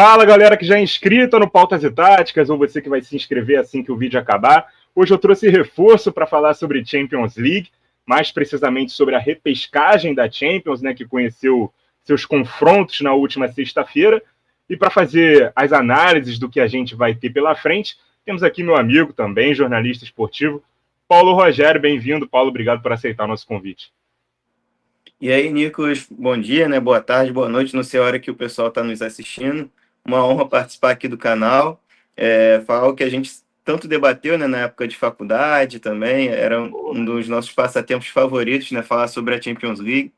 Fala, galera que já é inscrita no Pautas e Táticas, ou você que vai se inscrever assim que o vídeo acabar. Hoje eu trouxe reforço para falar sobre Champions League, mais precisamente sobre a repescagem da Champions, né, que conheceu seus confrontos na última sexta-feira. E para fazer as análises do que a gente vai ter pela frente, temos aqui meu amigo também, jornalista esportivo, Paulo Rogério. Bem-vindo, Paulo. Obrigado por aceitar o nosso convite. E aí, Nicolas, bom dia, né? Boa tarde, boa noite, não sei a hora que o pessoal está nos assistindo. Uma honra participar aqui do canal, falar o que a gente tanto debateu, né, na época de faculdade também, era um dos nossos passatempos favoritos, né, falar sobre a Champions League.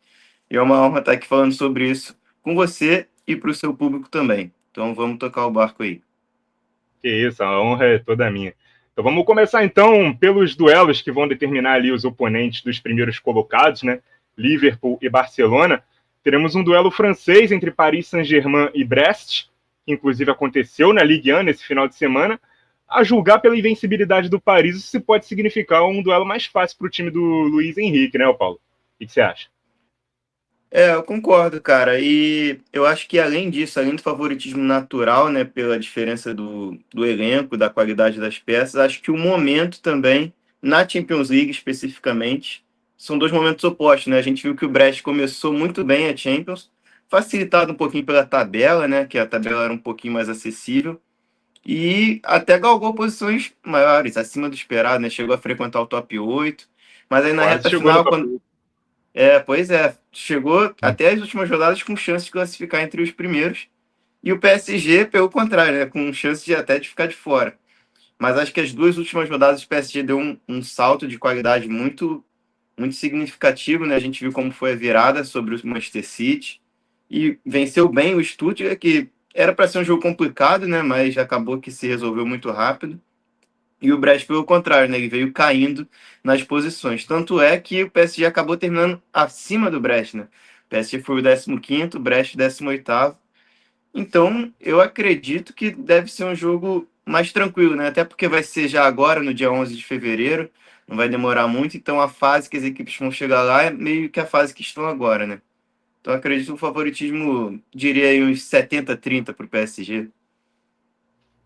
E é uma honra estar aqui falando sobre isso com você e para o seu público também. Então vamos tocar o barco aí. Que isso, a honra é toda minha. Então vamos começar então pelos duelos que vão determinar ali os oponentes dos primeiros colocados, né? Liverpool e Barcelona. Teremos um duelo francês entre Paris Saint-Germain e Brest, que inclusive aconteceu na Ligue 1 nesse final de semana. A julgar pela invencibilidade do Paris, isso pode significar um duelo mais fácil para o time do Luiz Henrique, né, Paulo? O que você acha? Eu concordo, cara. E eu acho que além disso, além do favoritismo natural, né, pela diferença do elenco, da qualidade das peças, acho que o momento também, na Champions League especificamente, são dois momentos opostos, né? A gente viu que o Brest começou muito bem a Champions, facilitado um pouquinho pela tabela, né, que a tabela era um pouquinho mais acessível, e até galgou posições maiores, acima do esperado, né? Chegou a frequentar o top 8, mas aí na Quase reta chegou no final, top 1. pois é, chegou até as últimas rodadas com chance de classificar entre os primeiros, e o PSG, pelo contrário, né, com chance de até de ficar de fora. Mas acho que as duas últimas rodadas o PSG deu um salto de qualidade muito, muito significativo, né? A gente viu como foi a virada sobre o Manchester City e venceu bem o Stuttgart, que era para ser um jogo complicado, né? Mas acabou que se resolveu muito rápido. E o Brest, pelo contrário, né? Ele veio caindo nas posições. Tanto é que o PSG acabou terminando acima do Brest, né? O PSG foi o 15º, o Brest 18º. Então, eu acredito que deve ser um jogo mais tranquilo, né? Até porque vai ser já agora, no dia 11 de fevereiro. Não vai demorar muito. Então, a fase que as equipes vão chegar lá é meio que a fase que estão agora, né? Então, acredito que o favoritismo, diria aí, uns 70-30 para o PSG.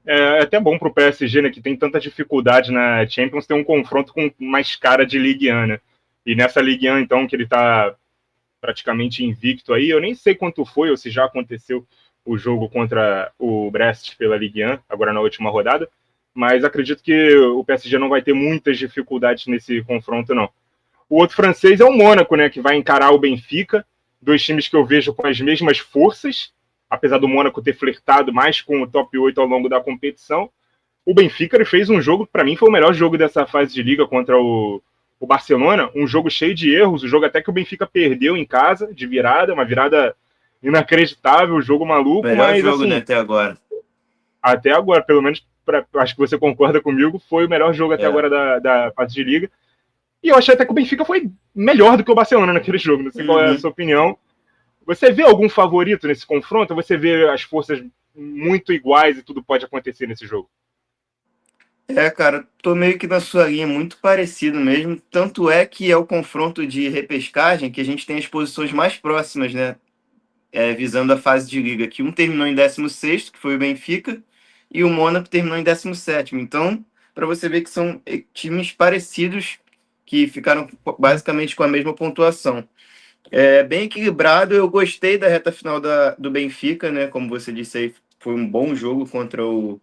É até bom para o PSG, né, que tem tanta dificuldade na Champions, ter um confronto com mais cara de Ligue 1, né? E nessa Ligue 1, então, que ele está praticamente invicto aí, eu nem sei quanto foi, ou se já aconteceu o jogo contra o Brest pela Ligue 1, agora na última rodada, mas acredito que o PSG não vai ter muitas dificuldades nesse confronto, não. O outro francês é o Mônaco, né, que vai encarar o Benfica, dois times que eu vejo com as mesmas forças, apesar do Mônaco ter flertado mais com o top 8 ao longo da competição. O Benfica ele fez um jogo, para mim, foi o melhor jogo dessa fase de liga contra o Barcelona, um jogo cheio de erros, o jogo até que o Benfica perdeu em casa, de virada, uma virada inacreditável, jogo maluco, Melhor mas jogo, né, assim, até agora. até agora, pelo menos, acho que você concorda comigo, foi o melhor jogo até É. agora da fase de liga. E eu achei até que o Benfica foi melhor do que o Barcelona naquele jogo. Não sei qual é a Uhum. sua opinião. Você vê algum favorito nesse confronto? Ou você vê as forças muito iguais e tudo pode acontecer nesse jogo? Cara, tô meio que na sua linha, muito parecido mesmo. Tanto é que é o confronto de repescagem que a gente tem as posições mais próximas, né? Visando a fase de liga, que um terminou em 16º, que foi o Benfica, e o Mônaco terminou em 17º. Então, para você ver que são times parecidos, que ficaram basicamente com a mesma pontuação. É bem equilibrado, eu gostei da reta final do Benfica, né? Como você disse aí, foi um bom jogo contra o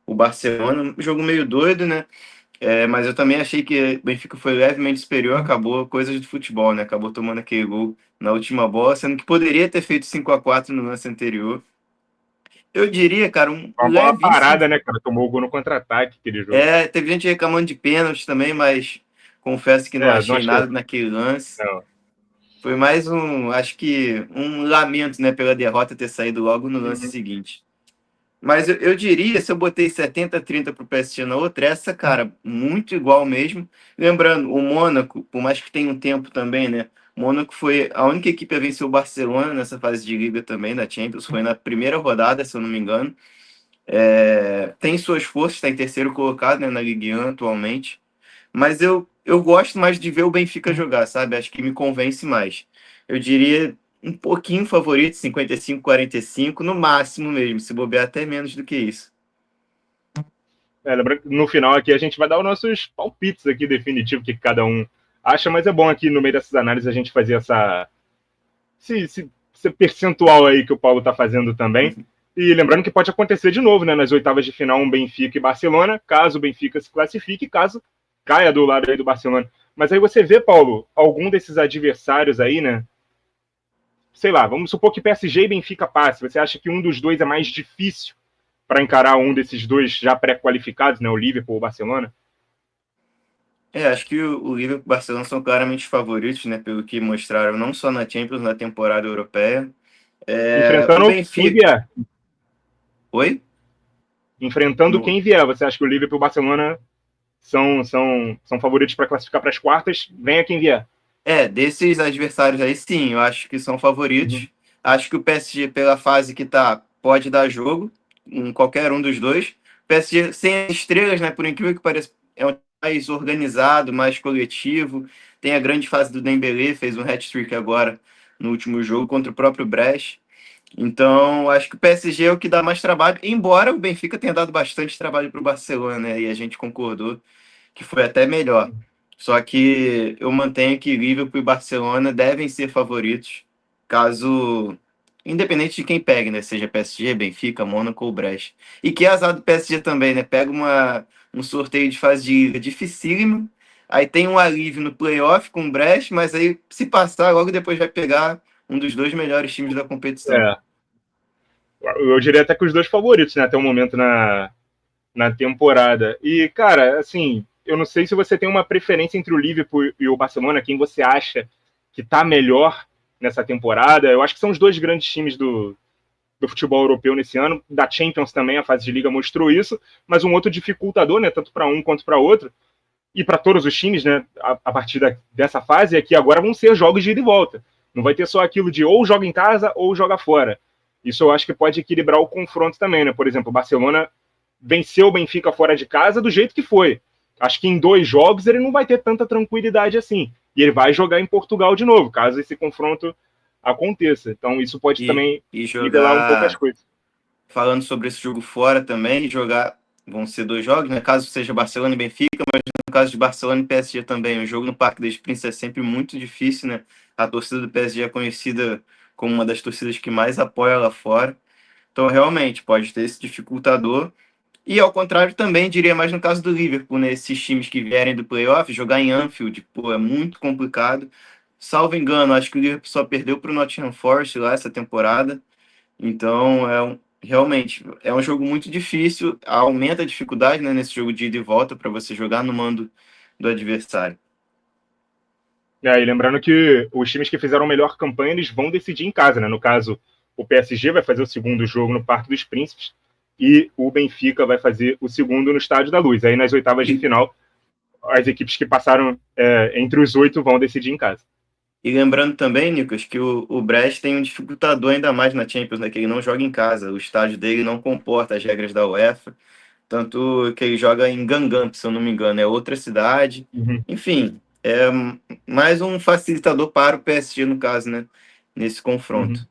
Barcelona. Um jogo meio doido, né? Mas eu também achei que o Benfica foi levemente superior, acabou coisas do futebol, né? Acabou tomando aquele gol na última bola, sendo que poderia ter feito 5-4 no lance anterior. Eu diria, cara, um Uma bola levíssimo. parada, né, cara? Tomou o gol no contra-ataque aquele jogo. Teve gente reclamando de pênalti também, mas confesso que não Não achei achei. nada naquele lance. Não. Foi mais acho que um lamento, né, pela derrota ter saído logo no lance Uhum. seguinte. Mas eu diria, se eu botei 70-30 para o PSG na outra, essa, cara, muito igual mesmo. Lembrando, o Mônaco, por mais que tenha um tempo também, né? O Mônaco foi a única equipe a vencer o Barcelona nessa fase de liga também da Champions. Foi na primeira rodada, se eu não me engano. Tem suas forças, está em terceiro colocado, né, na Ligue 1 atualmente. Mas eu gosto mais de ver o Benfica jogar, sabe? Acho que me convence mais. Eu diria. um pouquinho favorito, 55-45, no máximo mesmo, se bobear até menos do que isso. Lembrando que no final aqui a gente vai dar os nossos palpites aqui definitivos, o que cada um acha, mas é bom aqui no meio dessas análises a gente fazer esse percentual aí que o Paulo está fazendo também. E lembrando que pode acontecer de novo, né? Nas oitavas de final, um Benfica e Barcelona, caso o Benfica se classifique, caso caia do lado aí do Barcelona. Mas aí você vê, Paulo, algum desses adversários aí, né? Sei lá, vamos supor que PSG e Benfica passe. Você acha que um dos dois é mais difícil para encarar um desses dois já pré-qualificados, né? O Liverpool ou o Barcelona? Acho que o Liverpool e o Barcelona são claramente favoritos, né? Pelo que mostraram não só na Champions, na temporada europeia. O Enfrentando quem Benfica. vier. Oi? Enfrentando No... quem vier. Você acha que o Liverpool e o Barcelona são favoritos para classificar para as quartas? Venha quem vier. Desses adversários aí, sim, eu acho que são favoritos. Uhum. Acho que o PSG, pela fase que tá, pode dar jogo em qualquer um dos dois. O PSG sem estrelas, né? Por incrível que pareça, é um mais organizado, mais coletivo. Tem a grande fase do Dembélé, fez um hat-trick agora no último jogo contra o próprio Brest. Então, acho que o PSG é o que dá mais trabalho, embora o Benfica tenha dado bastante trabalho para o Barcelona, né? E a gente concordou que foi até melhor. Só que eu mantenho que Liverpool e Barcelona devem ser favoritos, caso, independente de quem pegue, né? Seja PSG, Benfica, Mônaco ou Brest. E que azar do PSG também, né? Pega um sorteio de fase de liga dificílimo, aí tem um alívio no playoff com o Brest, mas aí se passar, logo depois vai pegar um dos dois melhores times da competição. É, eu diria até que os dois favoritos, né? Até o momento na temporada. E, cara, assim, eu não sei se você tem uma preferência entre o Liverpool e o Barcelona, quem você acha que tá melhor nessa temporada. Eu acho que são os dois grandes times do futebol europeu nesse ano. Da Champions também, a fase de liga mostrou isso, mas um outro dificultador, né, tanto para um quanto para outro, e para todos os times, né, a partir dessa fase, é que agora vão ser jogos de ida e volta. Não vai ter só aquilo de ou joga em casa ou joga fora. Isso eu acho que pode equilibrar o confronto também, né? Por exemplo, o Barcelona venceu o Benfica fora de casa do jeito que foi. Acho que em 2 jogos ele não vai ter tanta tranquilidade assim. E ele vai jogar em Portugal de novo, caso esse confronto aconteça. Então isso pode E, também e nivelar um pouco as jogar, coisas. falando sobre esse jogo fora também, jogar, vão ser dois jogos, né? Caso seja Barcelona e Benfica, mas no caso de Barcelona e PSG também, o jogo no Parque dos Príncipes é sempre muito difícil, né? A torcida do PSG é conhecida como uma das torcidas que mais apoia lá fora. Então, realmente, pode ter esse dificultador. E, ao contrário, também diria mais no caso do Liverpool, né? Esses times que vierem do playoff, jogar em Anfield, pô, é muito complicado. Salvo engano, acho que o Liverpool só perdeu para o Nottingham Forest lá essa temporada. Então, realmente, é um jogo muito difícil, aumenta a dificuldade, né, nesse jogo de ida e volta para você jogar no mando do adversário. E lembrando que os times que fizeram melhor campanha, eles vão decidir em casa, né? No caso, o PSG vai fazer o segundo jogo no Parque dos Príncipes e o Benfica vai fazer o segundo no Estádio da Luz. Aí nas oitavas de E, final, as equipes que passaram entre os 8 vão decidir em casa. e lembrando também, Nicolas, que o Brest tem um dificultador ainda mais na Champions, né, que ele não joga em casa, o estádio dele não comporta as regras da UEFA, tanto que ele joga em Gangamp, se eu não me engano, é outra cidade. Uhum. Enfim, é mais um facilitador para o PSG, no caso, né, nesse Uhum. confronto.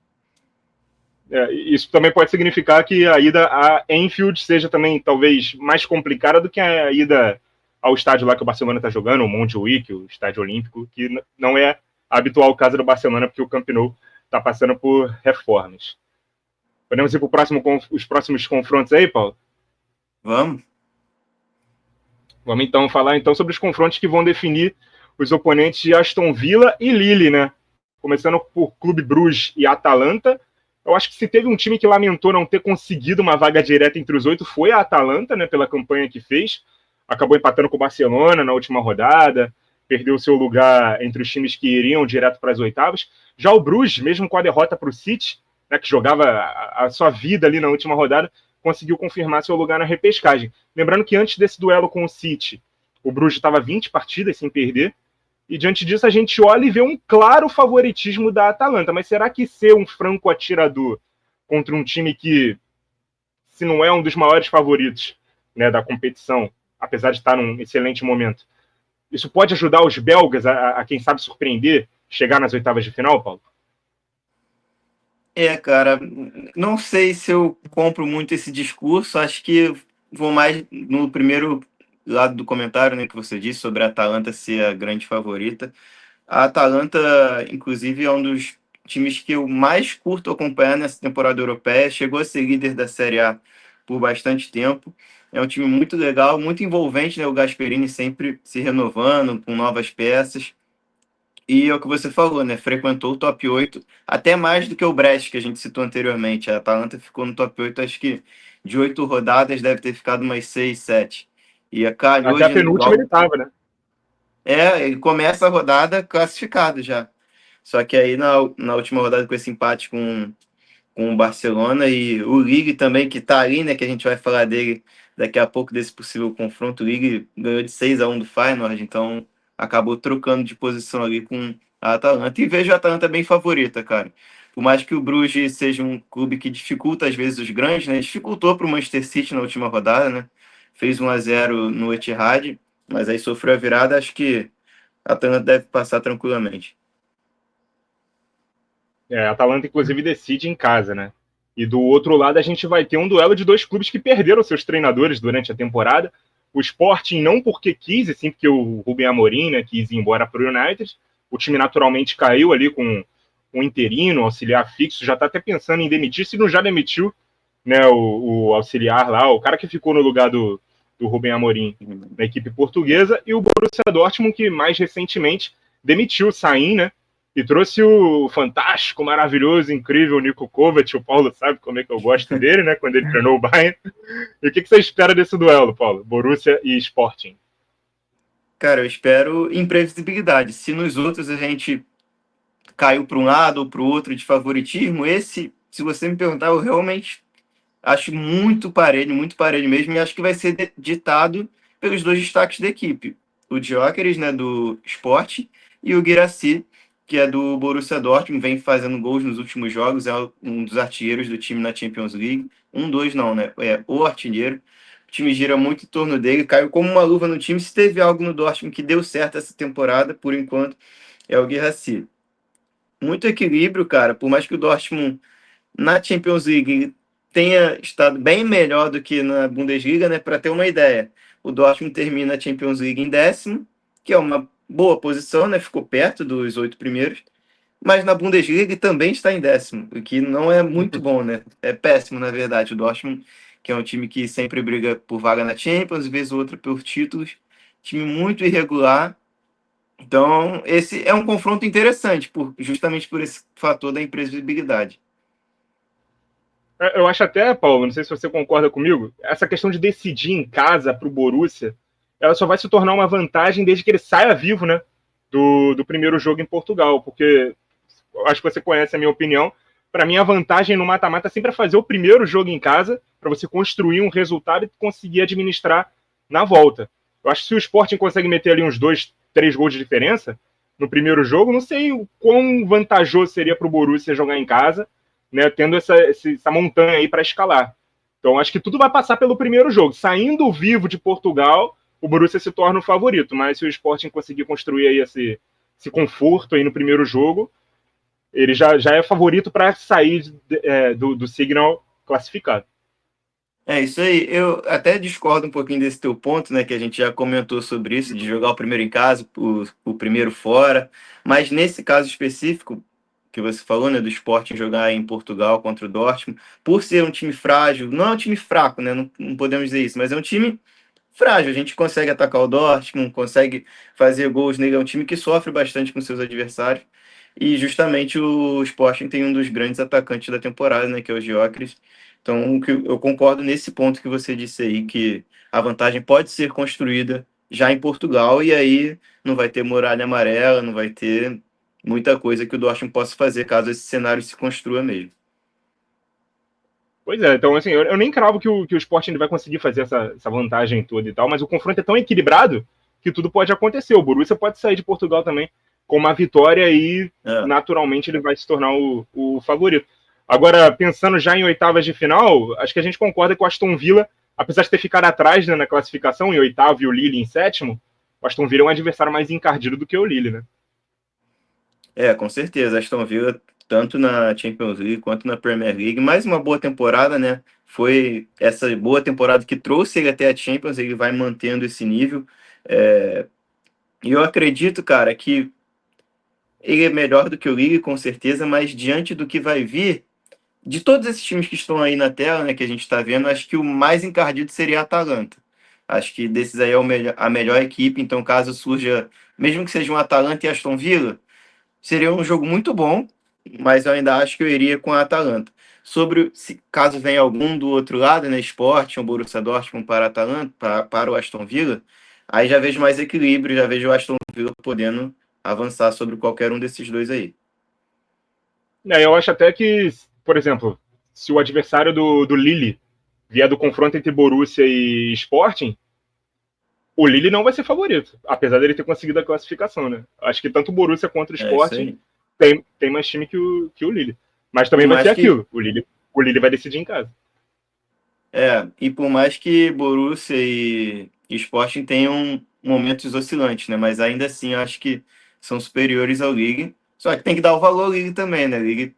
Isso também pode significar que a ida a Enfield seja também talvez mais complicada do que a ida ao estádio lá que o Barcelona está jogando, o Montjuïc, o estádio olímpico, que não é habitual o caso do Barcelona, porque o Camp Nou está passando por reformas. Podemos ir para os próximos confrontos aí, Paulo? Vamos? Vamos então falar então sobre os confrontos que vão definir os oponentes de Aston Villa e Lille, né? Começando por Clube Bruges e Atalanta. Eu acho que se teve um time que lamentou não ter conseguido uma vaga direta entre os 8 foi a Atalanta, né? Pela campanha que fez. Acabou empatando com o Barcelona na última rodada, perdeu seu lugar entre os times que iriam direto para as oitavas. Já o Bruges, mesmo com a derrota para o City, né, que jogava a sua vida ali na última rodada, conseguiu confirmar seu lugar na repescagem. Lembrando que antes desse duelo com o City, o Bruges estava 20 partidas sem perder, e diante disso a gente olha e vê um claro favoritismo da Atalanta. Mas será que ser um franco atirador contra um time que, se não é um dos maiores favoritos, né, da competição, apesar de estar num excelente momento, isso pode ajudar os belgas a quem sabe, surpreender, chegar nas oitavas de final, Paulo? Cara, não sei se eu compro muito esse discurso, acho que vou mais no primeiro lado do comentário, né, que você disse sobre a Atalanta ser a grande favorita. A Atalanta, inclusive, é um dos times que eu mais curto acompanhar nessa temporada europeia. Chegou a ser líder da Série A por bastante tempo. É um time muito legal, muito envolvente, né? O Gasperini sempre se renovando com novas peças. E é o que você falou, né? Frequentou o top 8 até mais do que o Brest, que a gente citou anteriormente. A Atalanta ficou no top 8 acho que de 8 rodadas deve ter ficado umas 6 7. E calhou Até a de penúltima ele tava, né? ele começa a rodada classificado já. Só que aí na última rodada com esse empate com o Barcelona e o Ligue também, que tá ali, né? Que a gente vai falar dele daqui a pouco, desse possível confronto. O Ligue ganhou de 6-1 do Feyenoord, então acabou trocando de posição ali com a Atalanta. E vejo a Atalanta bem favorita, cara. Por mais que o Bruges seja um clube que dificulta às vezes os grandes, né? Dificultou para o Manchester City na última rodada, né? Fez 1-0 no Etihad, mas aí sofreu a virada. Acho que a Atalanta deve passar tranquilamente. A Atalanta, inclusive, decide em casa, né? E do outro lado, a gente vai ter um duelo de dois clubes que perderam seus treinadores durante a temporada. O Sporting não porque quis, e sim porque o Rubem Amorim, né, quis ir embora para o United. O time naturalmente caiu ali com um interino, auxiliar fixo, já está até pensando em demitir, se não já demitiu, né, o auxiliar lá, o cara que ficou no lugar do Rubem Amorim na equipe portuguesa, e o Borussia Dortmund, que mais recentemente demitiu o Sain, né, e trouxe o fantástico, maravilhoso, incrível Nico Kovac. O Paulo sabe como é que eu gosto dele, né, quando ele treinou o Bayern. E o que você espera desse duelo, Paulo? Borussia e Sporting. Cara, eu espero imprevisibilidade. Se nos outros a gente caiu para um lado ou para o outro de favoritismo, esse, se você me perguntar, eu realmente acho muito parelho mesmo, e acho que vai ser ditado pelos dois destaques da equipe. O Gyökeres, né, do Sport, e o Guirassy, que é do Borussia Dortmund, vem fazendo gols nos últimos jogos, é um dos artilheiros do time na Champions League. Dois não, né? É o artilheiro. O time gira muito em torno dele, caiu como uma luva no time. Se teve algo no Dortmund que deu certo essa temporada, por enquanto, é o Guirassy. Muito equilíbrio, cara, por mais que o Dortmund na Champions League tenha estado bem melhor do que na Bundesliga, né? Para ter uma ideia, o Dortmund termina a Champions League em 10º, que é uma boa posição, né? Ficou perto dos 8 primeiros, mas na Bundesliga também está em 10º, o que não é muito bom, né? É péssimo, na verdade. O Dortmund, que é um time que sempre briga por vaga na Champions, vez ou outra por títulos, time muito irregular. Então, esse é um confronto interessante, justamente por esse fator da imprevisibilidade. Eu acho até, Paulo, não sei se você concorda comigo, essa questão de decidir em casa para o Borussia, ela só vai se tornar uma vantagem desde que ele saia vivo, né, do primeiro jogo em Portugal, porque acho que você conhece a minha opinião. Para mim, a vantagem no mata-mata sempre é fazer o primeiro jogo em casa, para você construir um resultado e conseguir administrar na volta. Eu acho que se o Sporting consegue meter ali uns 2, 3 gols de diferença no primeiro jogo, não sei o quão vantajoso seria para o Borussia jogar em casa, né, tendo essa montanha aí para escalar. Então, acho que tudo vai passar pelo primeiro jogo. Saindo vivo de Portugal, o Borussia se torna o favorito, mas se o Sporting conseguir construir aí esse conforto aí no primeiro jogo, ele já é favorito para sair do Signal classificado. É isso aí. Eu até discordo um pouquinho desse teu ponto, né? Que a gente já comentou sobre isso, de jogar o primeiro em casa, o primeiro fora. Mas nesse caso específico que você falou, né? Do Sporting jogar em Portugal contra o Dortmund, por ser um time frágil, não é um time fraco, né? Não podemos dizer isso, mas é um time frágil. A gente consegue atacar o Dortmund, consegue fazer gols nele. É um time que sofre bastante com seus adversários. E justamente o Sporting tem um dos grandes atacantes da temporada, né? Que é o Gyökeres. Então, eu concordo nesse ponto que você disse aí, que a vantagem pode ser construída já em Portugal, e aí não vai ter muralha amarela, não vai ter muita coisa que o Dortmund possa fazer caso esse cenário se construa mesmo. Pois é, então assim, eu nem cravo que o Sporting vai conseguir fazer essa vantagem toda e tal, mas o confronto é tão equilibrado que tudo pode acontecer. O Borussia pode sair de Portugal também com uma vitória e É. naturalmente ele vai se tornar o favorito. Agora, pensando já em oitavas de final, acho que a gente concorda que o Aston Villa, apesar de ter ficado atrás, né, na classificação, em oitavo e o Lille em sétimo, o Aston Villa é um adversário mais encardido do que o Lille, né? Com certeza. Aston Villa tanto na Champions League quanto na Premier League. Mais uma boa temporada, né? Foi essa boa temporada que trouxe ele até a Champions, ele vai mantendo esse nível. E eu acredito, cara, que ele é melhor do que o Lille, com certeza, mas diante do que vai vir, de todos esses times que estão aí na tela, né, que a gente está vendo, acho que o mais encardido seria a Atalanta. Acho que desses aí é a melhor equipe, então caso surja, mesmo que seja um Atalanta e Aston Villa, seria um jogo muito bom, mas eu ainda acho que eu iria com a Atalanta. Sobre se caso venha algum do outro lado, né, Sporting ou Borussia Dortmund para a Atalanta, para o Aston Villa, aí já vejo mais equilíbrio, já vejo o Aston Villa podendo avançar sobre qualquer um desses dois aí. Eu acho até que, por exemplo, se o adversário do Lille vier do confronto entre Borussia e Sporting, o Lille não vai ser favorito, apesar dele ter conseguido a classificação, né? Acho que tanto o Borussia quanto o É isso Sporting aí. tem mais time que o Lille. Mas também Por vai mais ser que aquilo. O Lille vai decidir em casa. E por mais que Borussia e Sporting tenham momentos oscilantes, né? Mas ainda assim, eu acho que são superiores ao Ligue. Só que tem que dar o valor ao Ligue também, né? O Ligue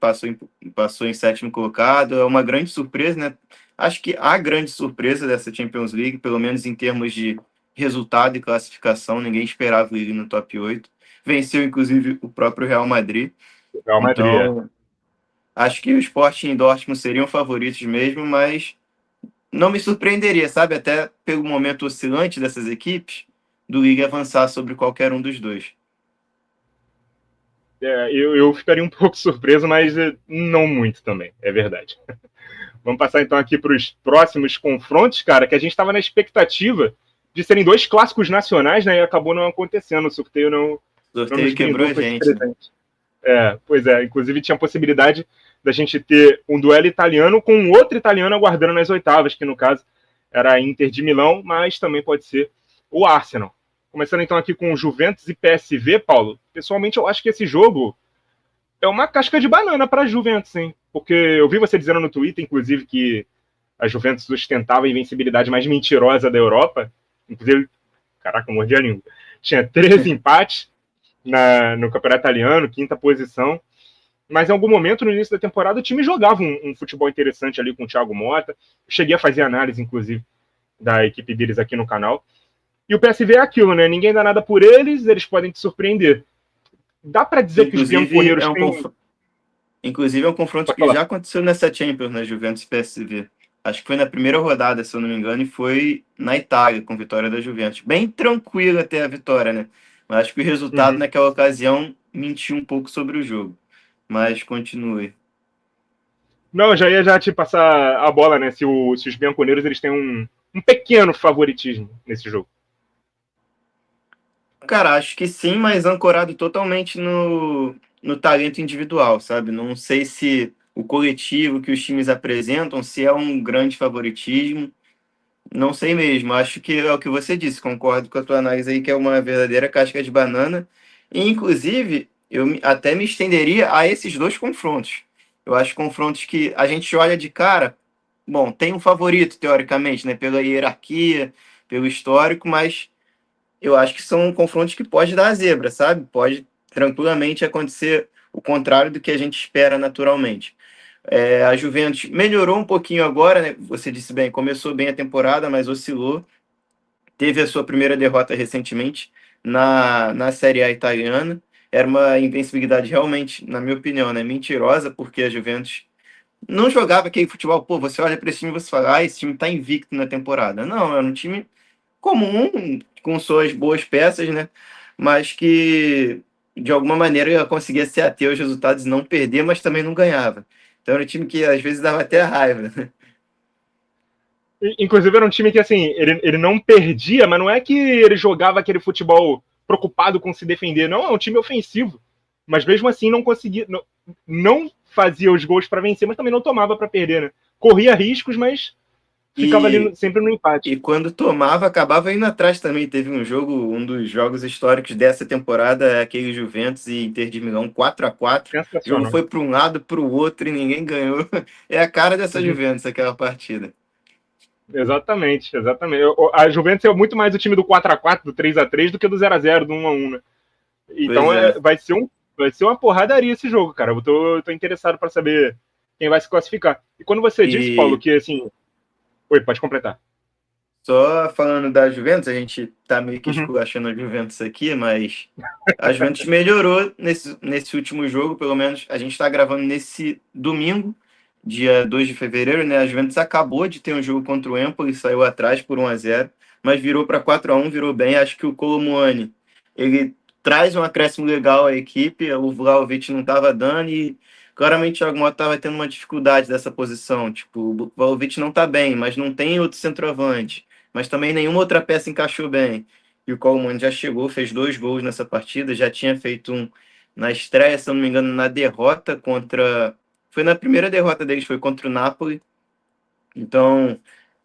passou em sétimo colocado, é uma grande surpresa, né? Acho que a grande surpresa dessa Champions League, pelo menos em termos de resultado e classificação, ninguém esperava o Ligue no top 8. Venceu, inclusive, o próprio Real Madrid. Real Madrid, é. Então, acho que o Sporting e Dortmund seriam favoritos mesmo, mas não me surpreenderia, sabe? Até pelo momento oscilante dessas equipes, do Liga avançar sobre qualquer um dos dois. Eu ficaria um pouco surpreso, mas não muito também, é verdade. Vamos passar então aqui para os próximos confrontos, cara, que a gente estava na expectativa de serem dois clássicos nacionais, né? E acabou não acontecendo. O sorteio O não sorteio nos quebrou brindou a com esse gente, né? presente. Pois é. Inclusive tinha a possibilidade da gente ter um duelo italiano com um outro italiano aguardando nas oitavas, que no caso era a Inter de Milão, mas também pode ser o Arsenal. Começando então aqui com Juventus e PSV, Paulo. Pessoalmente, eu acho que esse jogo é uma casca de banana para a Juventus, hein? Porque eu vi você dizendo no Twitter, inclusive, que a Juventus ostentava a invencibilidade mais mentirosa da Europa. Inclusive, caraca, eu mordi a língua. Tinha 13 empates no campeonato italiano, quinta posição. Mas em algum momento no início da temporada o time jogava um futebol interessante ali com o Thiago Motta. Eu cheguei a fazer análise, inclusive, da equipe deles aqui no canal. E o PSV é aquilo, né? Ninguém dá nada por eles, eles podem te surpreender. Dá para dizer que os Inclusive, bianconeiros têm. inclusive, é um confronto Pode que falar. já aconteceu nessa Champions, né? Juventus e PSV. Acho que foi na primeira rodada, se eu não me engano, e foi na Itália, com vitória da Juventus. Bem tranquila até a vitória, né? Mas acho que o resultado Uhum. naquela ocasião mentiu um pouco sobre o jogo. Mas continue. Não, eu já ia já te passar a bola, né? Se os bianconeiros eles têm um pequeno favoritismo nesse jogo. Cara, acho que sim, mas ancorado totalmente no talento individual, sabe? Não sei se o coletivo que os times apresentam, se é um grande favoritismo. Não sei mesmo. Acho que é o que você disse. Concordo com a tua análise aí, que é uma verdadeira casca de banana. E, inclusive, até me estenderia a esses dois confrontos. Eu acho confrontos que a gente olha de cara. Bom, tem um favorito, teoricamente, né? Pela hierarquia, pelo histórico, mas eu acho que são confrontos que pode dar a zebra, sabe? Pode tranquilamente acontecer o contrário do que a gente espera naturalmente. A Juventus melhorou um pouquinho agora, né? Você disse bem, começou bem a temporada, mas oscilou. Teve a sua primeira derrota recentemente na Série A italiana. Era uma invencibilidade realmente, na minha opinião, né? Mentirosa, porque a Juventus não jogava aquele futebol. Pô, você olha para esse time e você fala, esse time tá invicto na temporada. Não, era um time comum, com suas boas peças, né? Mas que de alguma maneira conseguia se ater aos resultados e não perder, mas também não ganhava. Então era um time que às vezes dava até raiva, né? Inclusive era um time que assim, ele não perdia, mas não é que ele jogava aquele futebol preocupado com se defender, não, é um time ofensivo. Mas mesmo assim não conseguia, não fazia os gols para vencer, mas também não tomava para perder, né? Corria riscos, mas ficava ali E, sempre no empate. e quando tomava, acabava indo atrás também. Teve um jogo, um dos jogos históricos dessa temporada, aquele Juventus e Inter de Milão 4-4. O jogo Sensacional. foi para um lado, para o outro e ninguém ganhou. É a cara dessa Uhum. Juventus, aquela partida. Exatamente, exatamente. A Juventus é muito mais o time do 4-4, do 3-3, do que do 0-0, do 1-1, né? Pois Então é. vai ser Vai ser uma porradaria esse jogo, cara. Eu tô interessado para saber quem vai se classificar. E quando você disse, Paulo, E que assim. Oi, pode completar. só falando da Juventus, a gente tá meio que Uhum. esculachando a Juventus aqui, mas a Juventus melhorou nesse último jogo, pelo menos a gente está gravando nesse domingo, dia 2 de fevereiro, né? A Juventus acabou de ter um jogo contra o Empoli, saiu atrás por 1-0, mas virou para 4-1, virou bem. Acho que o Kolo Muani, ele traz um acréscimo legal à equipe, o Vlahovic não estava dando e claramente o Thiago Motta estava tendo uma dificuldade dessa posição. Tipo, o Vlahovic não está bem, mas não tem outro centroavante, mas também nenhuma outra peça encaixou bem. E o Coleman já chegou, fez 2 gols nessa partida, já tinha feito um na estreia, se não me engano, na derrota contra. Foi na primeira derrota deles, foi contra o Napoli. Então,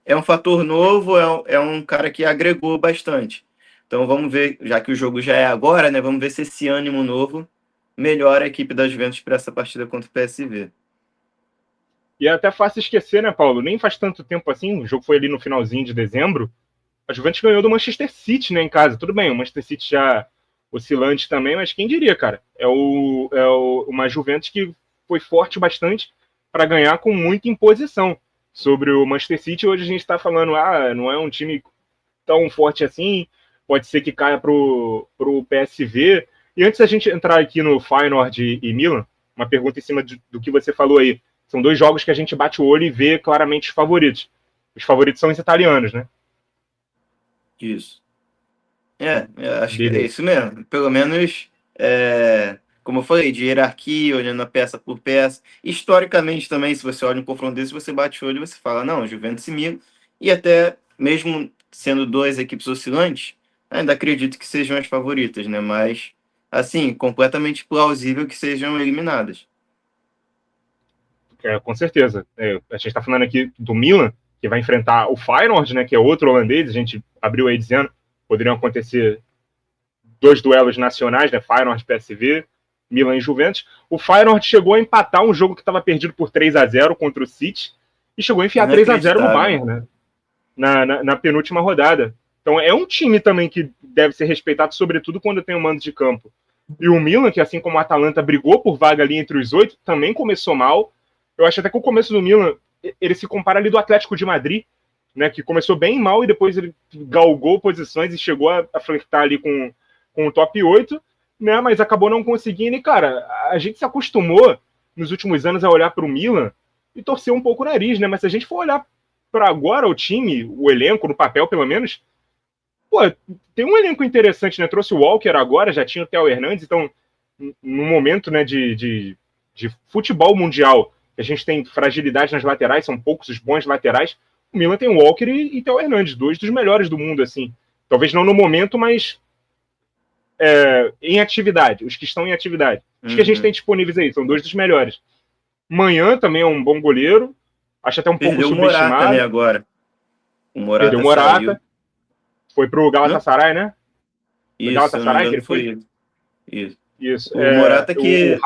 é um fator novo, é um cara que agregou bastante. Então, vamos ver, já que o jogo já é agora, né? Vamos ver se esse ânimo novo melhora a equipe das Juventus para essa partida contra o PSV. E é até fácil esquecer, né, Paulo? Nem faz tanto tempo assim, o jogo foi ali no finalzinho de dezembro. A Juventus ganhou do Manchester City, né, em casa. Tudo bem, o Manchester City já oscilante também, mas quem diria, cara? Uma Juventus que foi forte bastante para ganhar com muita imposição sobre o Manchester City. Hoje a gente está falando, não é um time tão forte assim, pode ser que caia pro PSV. E antes da gente entrar aqui no Feyenoord e Milan, uma pergunta em cima do que você falou aí. São dois jogos que a gente bate o olho e vê claramente os favoritos. Os favoritos são os italianos, né? Isso. Acho que é Beleza. isso mesmo. Pelo menos, como eu falei, de hierarquia, olhando a peça por peça. Historicamente também, se você olha um confronto desse, você bate o olho e você fala, não, Juventus e Milan. E até, mesmo sendo duas equipes oscilantes, ainda acredito que sejam as favoritas, né? Mas, assim, completamente plausível que sejam eliminadas. Com certeza. A gente está falando aqui do Milan, que vai enfrentar o Feyenoord, né, que é outro holandês. A gente abriu aí dizendo poderiam acontecer dois duelos nacionais, né, Feyenoord PSV, Milan e Juventus. O Feyenoord chegou a empatar um jogo que estava perdido por 3-0 contra o City e chegou a enfiar 3-0 no Inacreditável. Bayern, né, na penúltima rodada. Então é um time também que deve ser respeitado, sobretudo quando tem o mando de campo. E o Milan, que assim como o Atalanta brigou por vaga ali entre os 8, também começou mal. Eu acho até que o começo do Milan, ele se compara ali do Atlético de Madrid, né, que começou bem mal e depois ele galgou posições e chegou a flertar ali com o top 8, né, mas acabou não conseguindo. E, cara, a gente se acostumou nos últimos anos a olhar para o Milan e torcer um pouco o nariz, né, mas se a gente for olhar para agora o time, o elenco, no papel pelo menos, pô, tem um elenco interessante, né? Trouxe o Walker agora, já tinha o Theo Hernandes, então, no momento, né, de futebol mundial, a gente tem fragilidade nas laterais, são poucos os bons laterais. O Milan tem o Walker e Theo Hernandes, dois dos melhores do mundo, assim. Talvez não no momento, mas em atividade, os que estão em atividade. Os que a gente tem Uhum. disponíveis aí, são dois dos melhores. Manhã também é um bom goleiro, acho até um pouco Perdeu o Morata, né, subestimado. agora. O Perdeu o Morata Morata, saiu. foi pro Não? Galatasaray, né? Foi Isso, se eu não me Galatasaray que engano, ele foi? foi isso. Isso. Isso. O Morata O que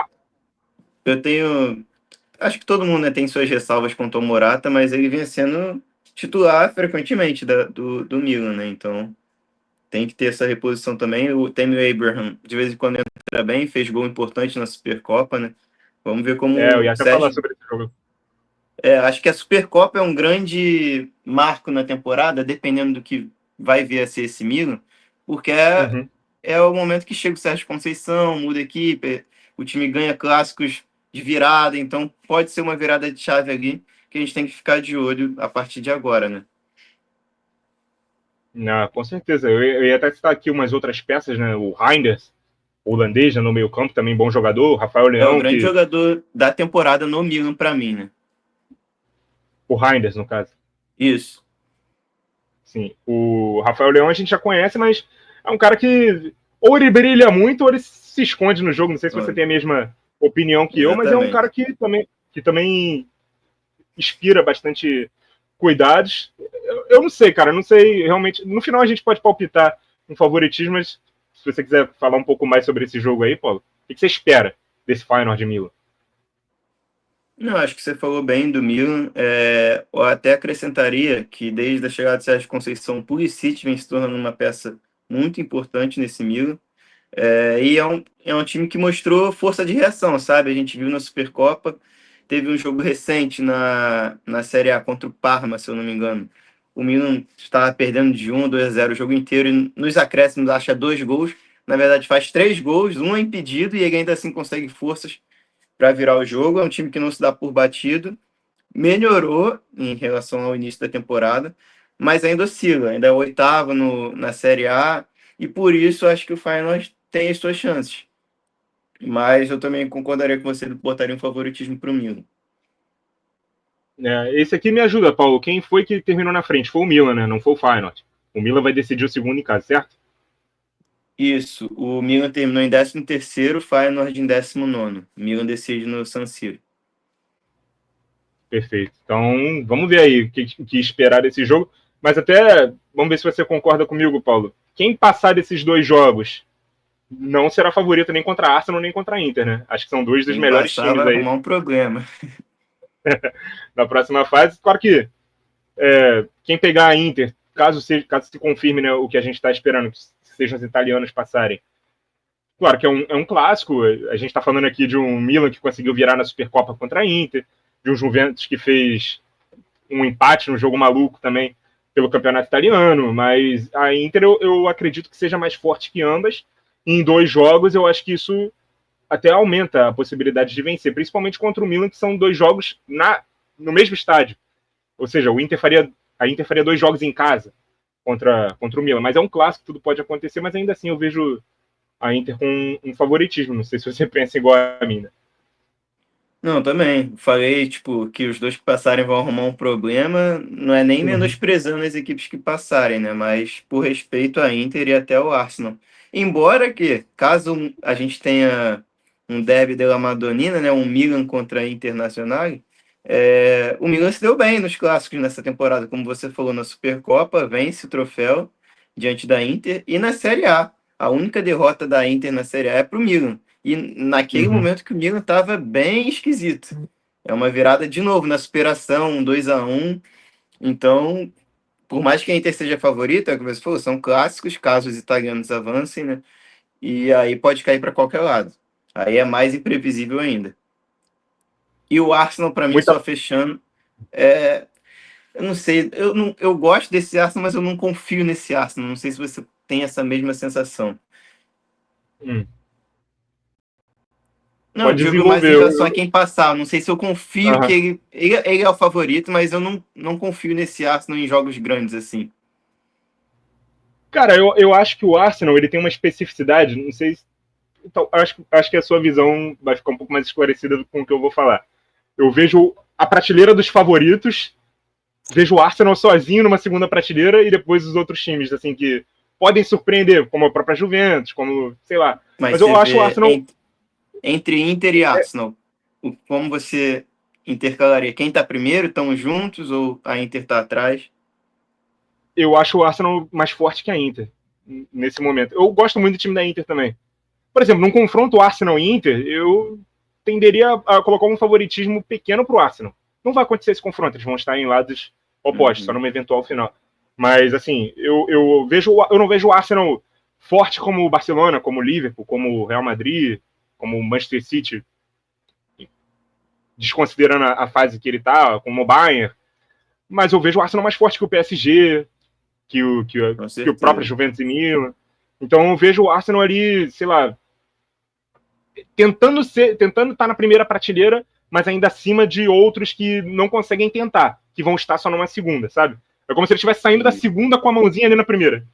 eu tenho. Acho que todo mundo, né, tem suas ressalvas quanto ao Morata, mas ele vem sendo titular frequentemente do Milan, né? Então tem que ter essa reposição também. O Tammy Abraham, de vez em quando, entra bem, fez gol importante na Supercopa, né? Vamos ver eu como ia o até falar Sérgio. sobre esse jogo. Acho que a Supercopa é um grande marco na temporada, dependendo do que vai vir a ser esse Milan, porque Uhum. é o momento que chega o Sérgio Conceição, muda a equipe, o time ganha clássicos de virada, então pode ser uma virada de chave ali que a gente tem que ficar de olho a partir de agora, né? Não, com certeza. Eu ia até citar aqui umas outras peças, né? O Reinders, holandês, né, no meio campo, também bom jogador. O Rafael É o Leão, grande que... jogador da temporada no Milan para mim, né? O Reinders, no caso. Isso. Sim. O Rafael Leão a gente já conhece, mas é um cara que ou ele brilha muito ou ele se esconde no jogo. Não sei se você Olha, tem a mesma opinião que eu, mas é um cara exatamente. que também inspira bastante cuidados. Eu não sei, cara, não sei realmente. No final a gente pode palpitar um favoritismo, mas se você quiser falar um pouco mais sobre esse jogo aí, Paulo, o que você espera desse Feyenoord de Milan? Não, acho que você falou bem do Milan. Eu até acrescentaria que desde a chegada de Sérgio Conceição, o Pulisic vem se tornando uma peça muito importante nesse Milan. E é um time que mostrou força de reação, sabe? A gente viu na Supercopa, teve um jogo recente na Série A contra o Parma, se eu não me engano. O Milan estava perdendo de 1-2-0 o jogo inteiro e nos acréscimos acha 2 gols. Na verdade, faz 3 gols, um é impedido e ele ainda assim consegue forças para virar o jogo. É um time que não se dá por batido. Melhorou em relação ao início da temporada, mas ainda oscila, ainda é oitavo na Série A, e por isso acho que o Feyenoord tem as suas chances. Mas eu também concordaria com você, botaria um favoritismo para o Milan. Esse aqui me ajuda, Paulo. Quem foi que terminou na frente? Foi o Milan, né? Não foi o Feyenoord. O Milan vai decidir o segundo em casa, certo? Isso, o Milan terminou em 13º, o Feyenoord em 19º. O Milan decide no San Siro. Perfeito. Então, vamos ver aí o que esperar desse jogo. Mas até, vamos ver se você concorda comigo, Paulo. Quem passar desses dois jogos não será favorito nem contra a Arsenal nem contra a Inter, né? Acho que são dois dos Quem melhores passar times vai aí arrumar um problema. da próxima fase. Claro que quem pegar a Inter, caso se confirme, né, o que a gente está esperando, que sejam os italianos passarem. Claro que é um clássico. A gente está falando aqui de um Milan que conseguiu virar na Supercopa contra a Inter, de um Juventus que fez um empate no jogo maluco também pelo campeonato italiano, mas a Inter eu acredito que seja mais forte que ambas. E em dois jogos eu acho que isso até aumenta a possibilidade de vencer, principalmente contra o Milan, que são dois jogos no mesmo estádio. Ou seja, a Inter faria dois jogos em casa contra o Milan. Mas é um clássico, tudo pode acontecer, mas ainda assim eu vejo a Inter com um favoritismo. Não sei se você pensa igual a mim. Né? Não, também. Falei, tipo, que os dois que passarem vão arrumar um problema. Não é nem Uhum. menosprezando as equipes que passarem, né? Mas por respeito à Inter e até ao Arsenal. Embora que, caso a gente tenha um derby della Madonnina, né? Um Milan contra a Internacional, o Milan se deu bem nos clássicos nessa temporada, como você falou, na Supercopa, vence o troféu diante da Inter. E na Série A, a única derrota da Inter na Série A é para o Milan. E naquele Uhum. momento que o Milan estava bem esquisito. É uma virada de novo na superação, um 2-1. Então, por mais que a Inter seja favorita, é o que você falou, são clássicos, caso os italianos avancem, né? E aí pode cair para qualquer lado. Aí é mais imprevisível ainda. E o Arsenal, para mim, Muita. só fechando, eu não sei, eu gosto desse Arsenal, mas eu não confio nesse Arsenal. Não sei se você tem essa mesma sensação. Hum. Não, eu Pode digo mais em desenvolver. relação a quem passar. Não sei se eu confio que Uhum. ele é o favorito, mas eu não confio nesse Arsenal em jogos grandes assim. Cara, eu acho que o Arsenal ele tem uma especificidade, não sei se. Então, acho que a sua visão vai ficar um pouco mais esclarecida com o que eu vou falar. Eu vejo a prateleira dos favoritos, vejo o Arsenal sozinho numa segunda prateleira e depois os outros times, assim, que podem surpreender, como a própria Juventus, como, sei lá. Mas Mas eu você acho o vê Arsenal. entre Inter e Arsenal, como você intercalaria? Quem tá primeiro, estão juntos ou a Inter tá atrás? Eu acho o Arsenal mais forte que a Inter nesse momento. Eu gosto muito do time da Inter também. Por exemplo, num confronto Arsenal e Inter, eu tenderia a colocar um favoritismo pequeno para o Arsenal. Não vai acontecer esse confronto, eles vão estar em lados opostos, só Uhum. numa eventual final. Mas, assim, eu não vejo o Arsenal forte como o Barcelona, como o Liverpool, como o Real Madrid, como o Manchester City, desconsiderando a fase que ele está, como o Bayern. Mas eu vejo o Arsenal mais forte que o PSG, Com que o próprio certeza. Juventus e Milan. Então eu vejo o Arsenal ali, sei lá, tentando estar na primeira prateleira, mas ainda acima de outros que não conseguem tentar, que vão estar só numa segunda, sabe? É como se ele estivesse saindo da Entendi. segunda com a mãozinha ali na primeira.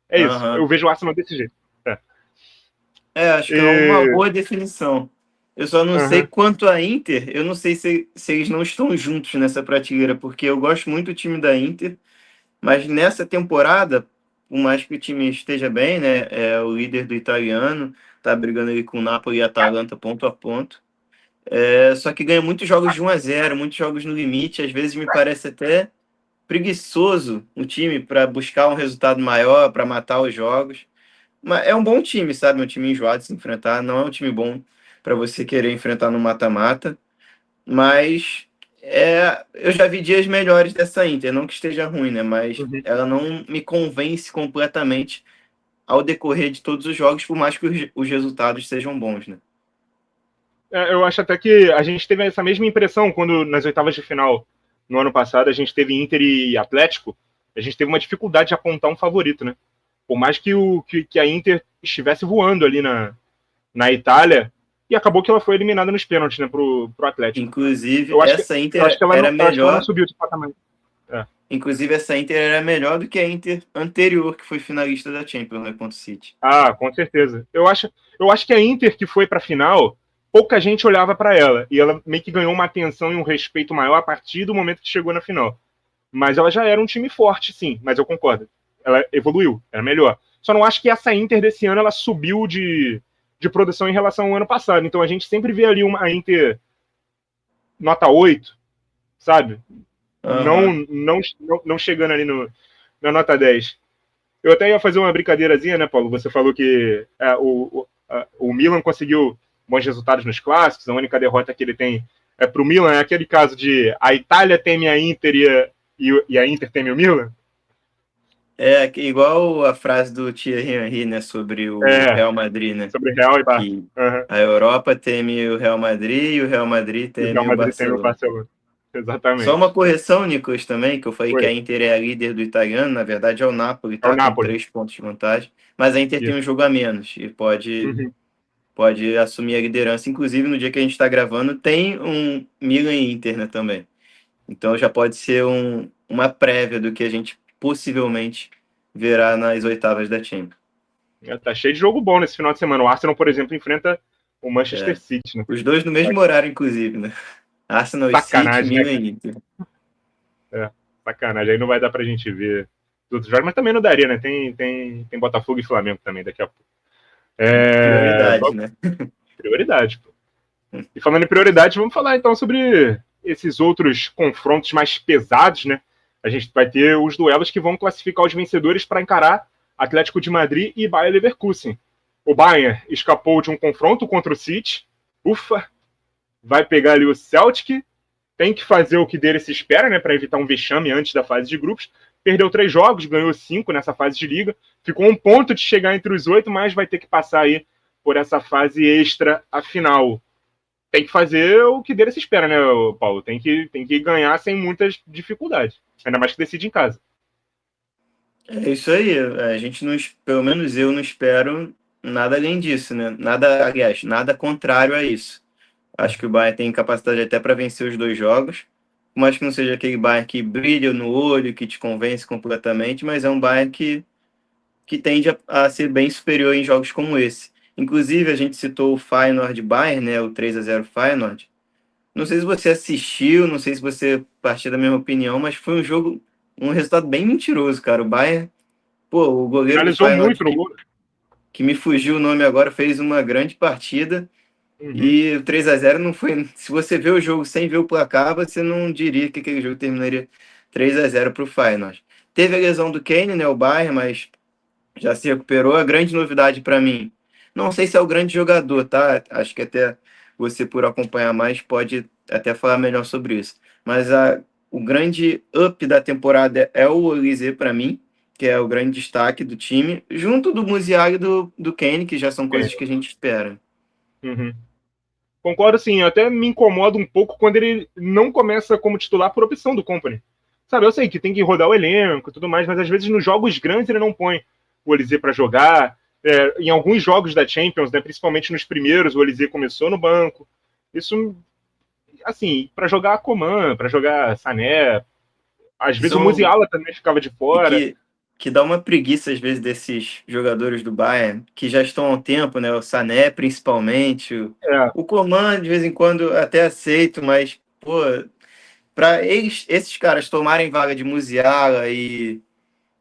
É isso. Eu Aham. vejo o Arsenal desse jeito. É. Acho que é uma E... boa definição. Eu só não sei Uhum. quanto a Inter, eu não sei se eles não estão juntos nessa prateleira, porque eu gosto muito do time da Inter, mas nessa temporada, por mais que o time esteja bem, né? É o líder do italiano, tá brigando ali com o Napoli e a Atalanta ponto a ponto. Só que ganha muitos jogos de 1-0, muitos jogos no limite, às vezes me parece até preguiçoso o time para buscar um resultado maior, para matar os jogos. Mas é um bom time, sabe? Um time enjoado de se enfrentar. Não é um time bom para você querer enfrentar no mata-mata. Mas eu já vi dias melhores dessa Inter. Não que esteja ruim, né? Mas Uhum. ela não me convence completamente ao decorrer de todos os jogos, por mais que os resultados sejam bons, né? Eu acho até que a gente teve essa mesma impressão quando, nas oitavas de final, no ano passado, a gente teve Inter e Atlético, a gente teve uma dificuldade de apontar um favorito, né? Por mais que a Inter estivesse voando ali na Itália, e acabou que ela foi eliminada nos pênaltis, né, pro Atlético. Inclusive, Eu acho que, essa eu acho Inter que ela era não, eu acho que ela não melhor. subiu de patamar. É. Inclusive, essa Inter era melhor do que a Inter anterior, que foi finalista da Champions, né, contra o City. Ah, com certeza. Eu acho que a Inter que foi para a final, pouca gente olhava para ela. E ela meio que ganhou uma atenção e um respeito maior a partir do momento que chegou na final. Mas ela já era um time forte, sim. Mas eu concordo. Ela evoluiu, era melhor. Só não acho que essa Inter desse ano ela subiu de produção em relação ao ano passado. Então a gente sempre vê ali uma Inter nota 8, sabe? Não, Aham. não chegando ali na nota 10. Eu até ia fazer uma brincadeirazinha, né, Paulo? Você falou que o Milan conseguiu bons resultados nos clássicos, a única derrota que ele tem para o Milan é aquele caso de a Itália teme a Inter e a Inter teme o Milan. Igual a frase do Thierry Henry, né, sobre o É, Real Madrid, né? sobre Real e Barça. Que Uhum. a Europa teme o Real Madrid e o Real Madrid E o Real teme o Madrid teme o Barcelona. Barcelona. Só Exatamente. uma correção, Nicolas, também, que eu falei que Foi. a Inter é a líder do italiano, na verdade é o Napoli, É o tá? Com Napoli. 3 pontos de vantagem. Mas a Inter tem um Isso. jogo a menos e Uhum. pode assumir a liderança. Inclusive, no dia que a gente está gravando, tem um Milan e Inter, né, também. Então já pode ser uma prévia do que a gente possivelmente verá nas oitavas da Champions. Tá cheio de jogo bom nesse final de semana. O Arsenal, por exemplo, enfrenta o Manchester É. City, né? Os dois no mesmo horário, inclusive, né? Arsenal e City, Sacanagem, né, Milan cara? e Inter. É, sacanagem. Aí não vai dar pra gente ver os outros jogos, mas também não daria, né? Tem Botafogo e Flamengo também daqui a pouco. Prioridade, né? Prioridade, pô. E falando em prioridade, vamos falar então sobre esses outros confrontos mais pesados, né? A gente vai ter os duelos que vão classificar os vencedores para encarar Atlético de Madrid e Bayer Leverkusen. O Bayern escapou de um confronto contra o City. Ufa! Vai pegar ali o Celtic. Tem que fazer o que dele se espera, né? Para evitar um vexame antes da fase de grupos. Perdeu 3 jogos, ganhou 5 nessa fase de liga. Ficou um ponto de chegar entre os 8, mas vai ter que passar aí por essa fase extra a final. Tem que fazer o que dele se espera, né, Paulo? Tem que ganhar sem muitas dificuldades. Ainda mais que decide em casa. É isso aí. A gente não, pelo menos eu não espero nada além disso, né? Nada, aliás, nada contrário a isso. Acho que o Bayern tem capacidade até para vencer os 2 jogos. Por mais que não seja aquele Bayern que brilha no olho, que te convence completamente, mas é um Bayern que tende a ser bem superior em jogos como esse. Inclusive, a gente citou o Feyenoord Bayern, né, o 3-0 Feyenoord. Não sei se você assistiu, não sei se você partilha da mesma opinião, mas foi um resultado bem mentiroso, cara. O Bayern, pô, o goleiro do Finalizou Feyenoord, muito no gol. que me fugiu o nome agora, fez uma grande partida. Uhum. E o 3-0 não foi. Se você vê o jogo sem ver o placar, você não diria que aquele jogo terminaria 3-0 para o Feyenoord. Teve a lesão do Kane, né, o Bayern, mas já se recuperou. A grande novidade para mim, não sei se é o grande jogador, tá? Acho que até você, por acompanhar mais, pode até falar melhor sobre isso. Mas o grande up da temporada é o Olise para mim, que é o grande destaque do time, junto do Musiala e do Kane, que já são coisas que a gente espera. Uhum. Concordo, sim. Até me incomoda um pouco quando ele não começa como titular por opção do Company. Sabe, eu sei que tem que rodar o elenco e tudo mais, mas às vezes nos jogos grandes ele não põe o Olise para jogar. Em alguns jogos da Champions, né, principalmente nos primeiros, o Olise começou no banco. Isso, assim, para jogar a Coman, para jogar Sané, às vezes o Isso Musiala também ficava de e fora. que dá uma preguiça às vezes desses jogadores do Bayern que já estão há um tempo, né? O Sané principalmente, É, o Coman de vez em quando até aceito, mas pô, para esses caras tomarem vaga de Musiala e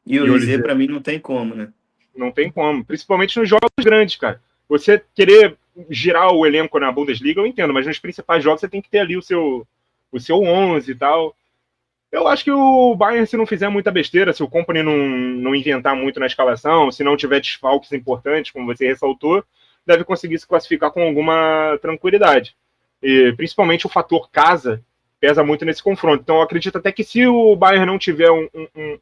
e o Olise, Olise para mim não tem como, né? não tem como. Principalmente nos jogos grandes, cara. Você querer girar o elenco na Bundesliga, eu entendo, mas nos principais jogos você tem que ter ali o seu 11 e tal. Eu acho que o Bayern, se não fizer muita besteira, se o Company não inventar muito na escalação, se não tiver desfalques importantes, como você ressaltou, deve conseguir se classificar com alguma tranquilidade. E principalmente o fator casa pesa muito nesse confronto. Então eu acredito até que se o Bayern não tiver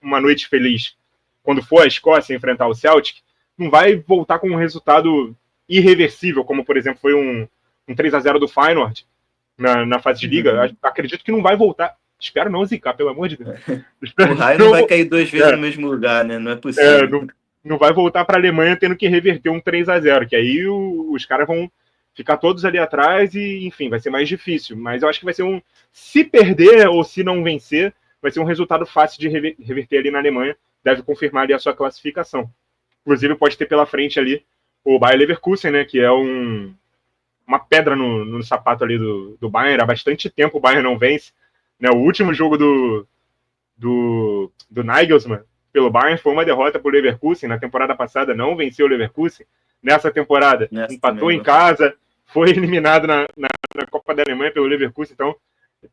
uma noite feliz quando for a Escócia enfrentar o Celtic, não vai voltar com um resultado irreversível, como, por exemplo, foi um 3-0 do Feyenoord na fase de liga. Acredito que não vai voltar. Espero não zicar, pelo amor de Deus. O Raio não vai cair 2 vezes no mesmo lugar, né? Não é possível. Não vai voltar para a Alemanha tendo que reverter um 3-0, que aí os caras vão ficar todos ali atrás e, enfim, vai ser mais difícil. Mas eu acho que vai ser se perder ou se não vencer, vai ser um resultado fácil de reverter ali na Alemanha. Deve confirmar ali a sua classificação. Inclusive, pode ter pela frente ali o Bayer Leverkusen, né, que é uma pedra no sapato ali do Bayern. Há bastante tempo o Bayern não vence. Né? O último jogo do Nagelsmann pelo Bayern foi uma derrota para o Leverkusen. Na temporada passada não venceu o Leverkusen. Nessa temporada empatou em casa, foi eliminado na Copa da Alemanha pelo Leverkusen. Então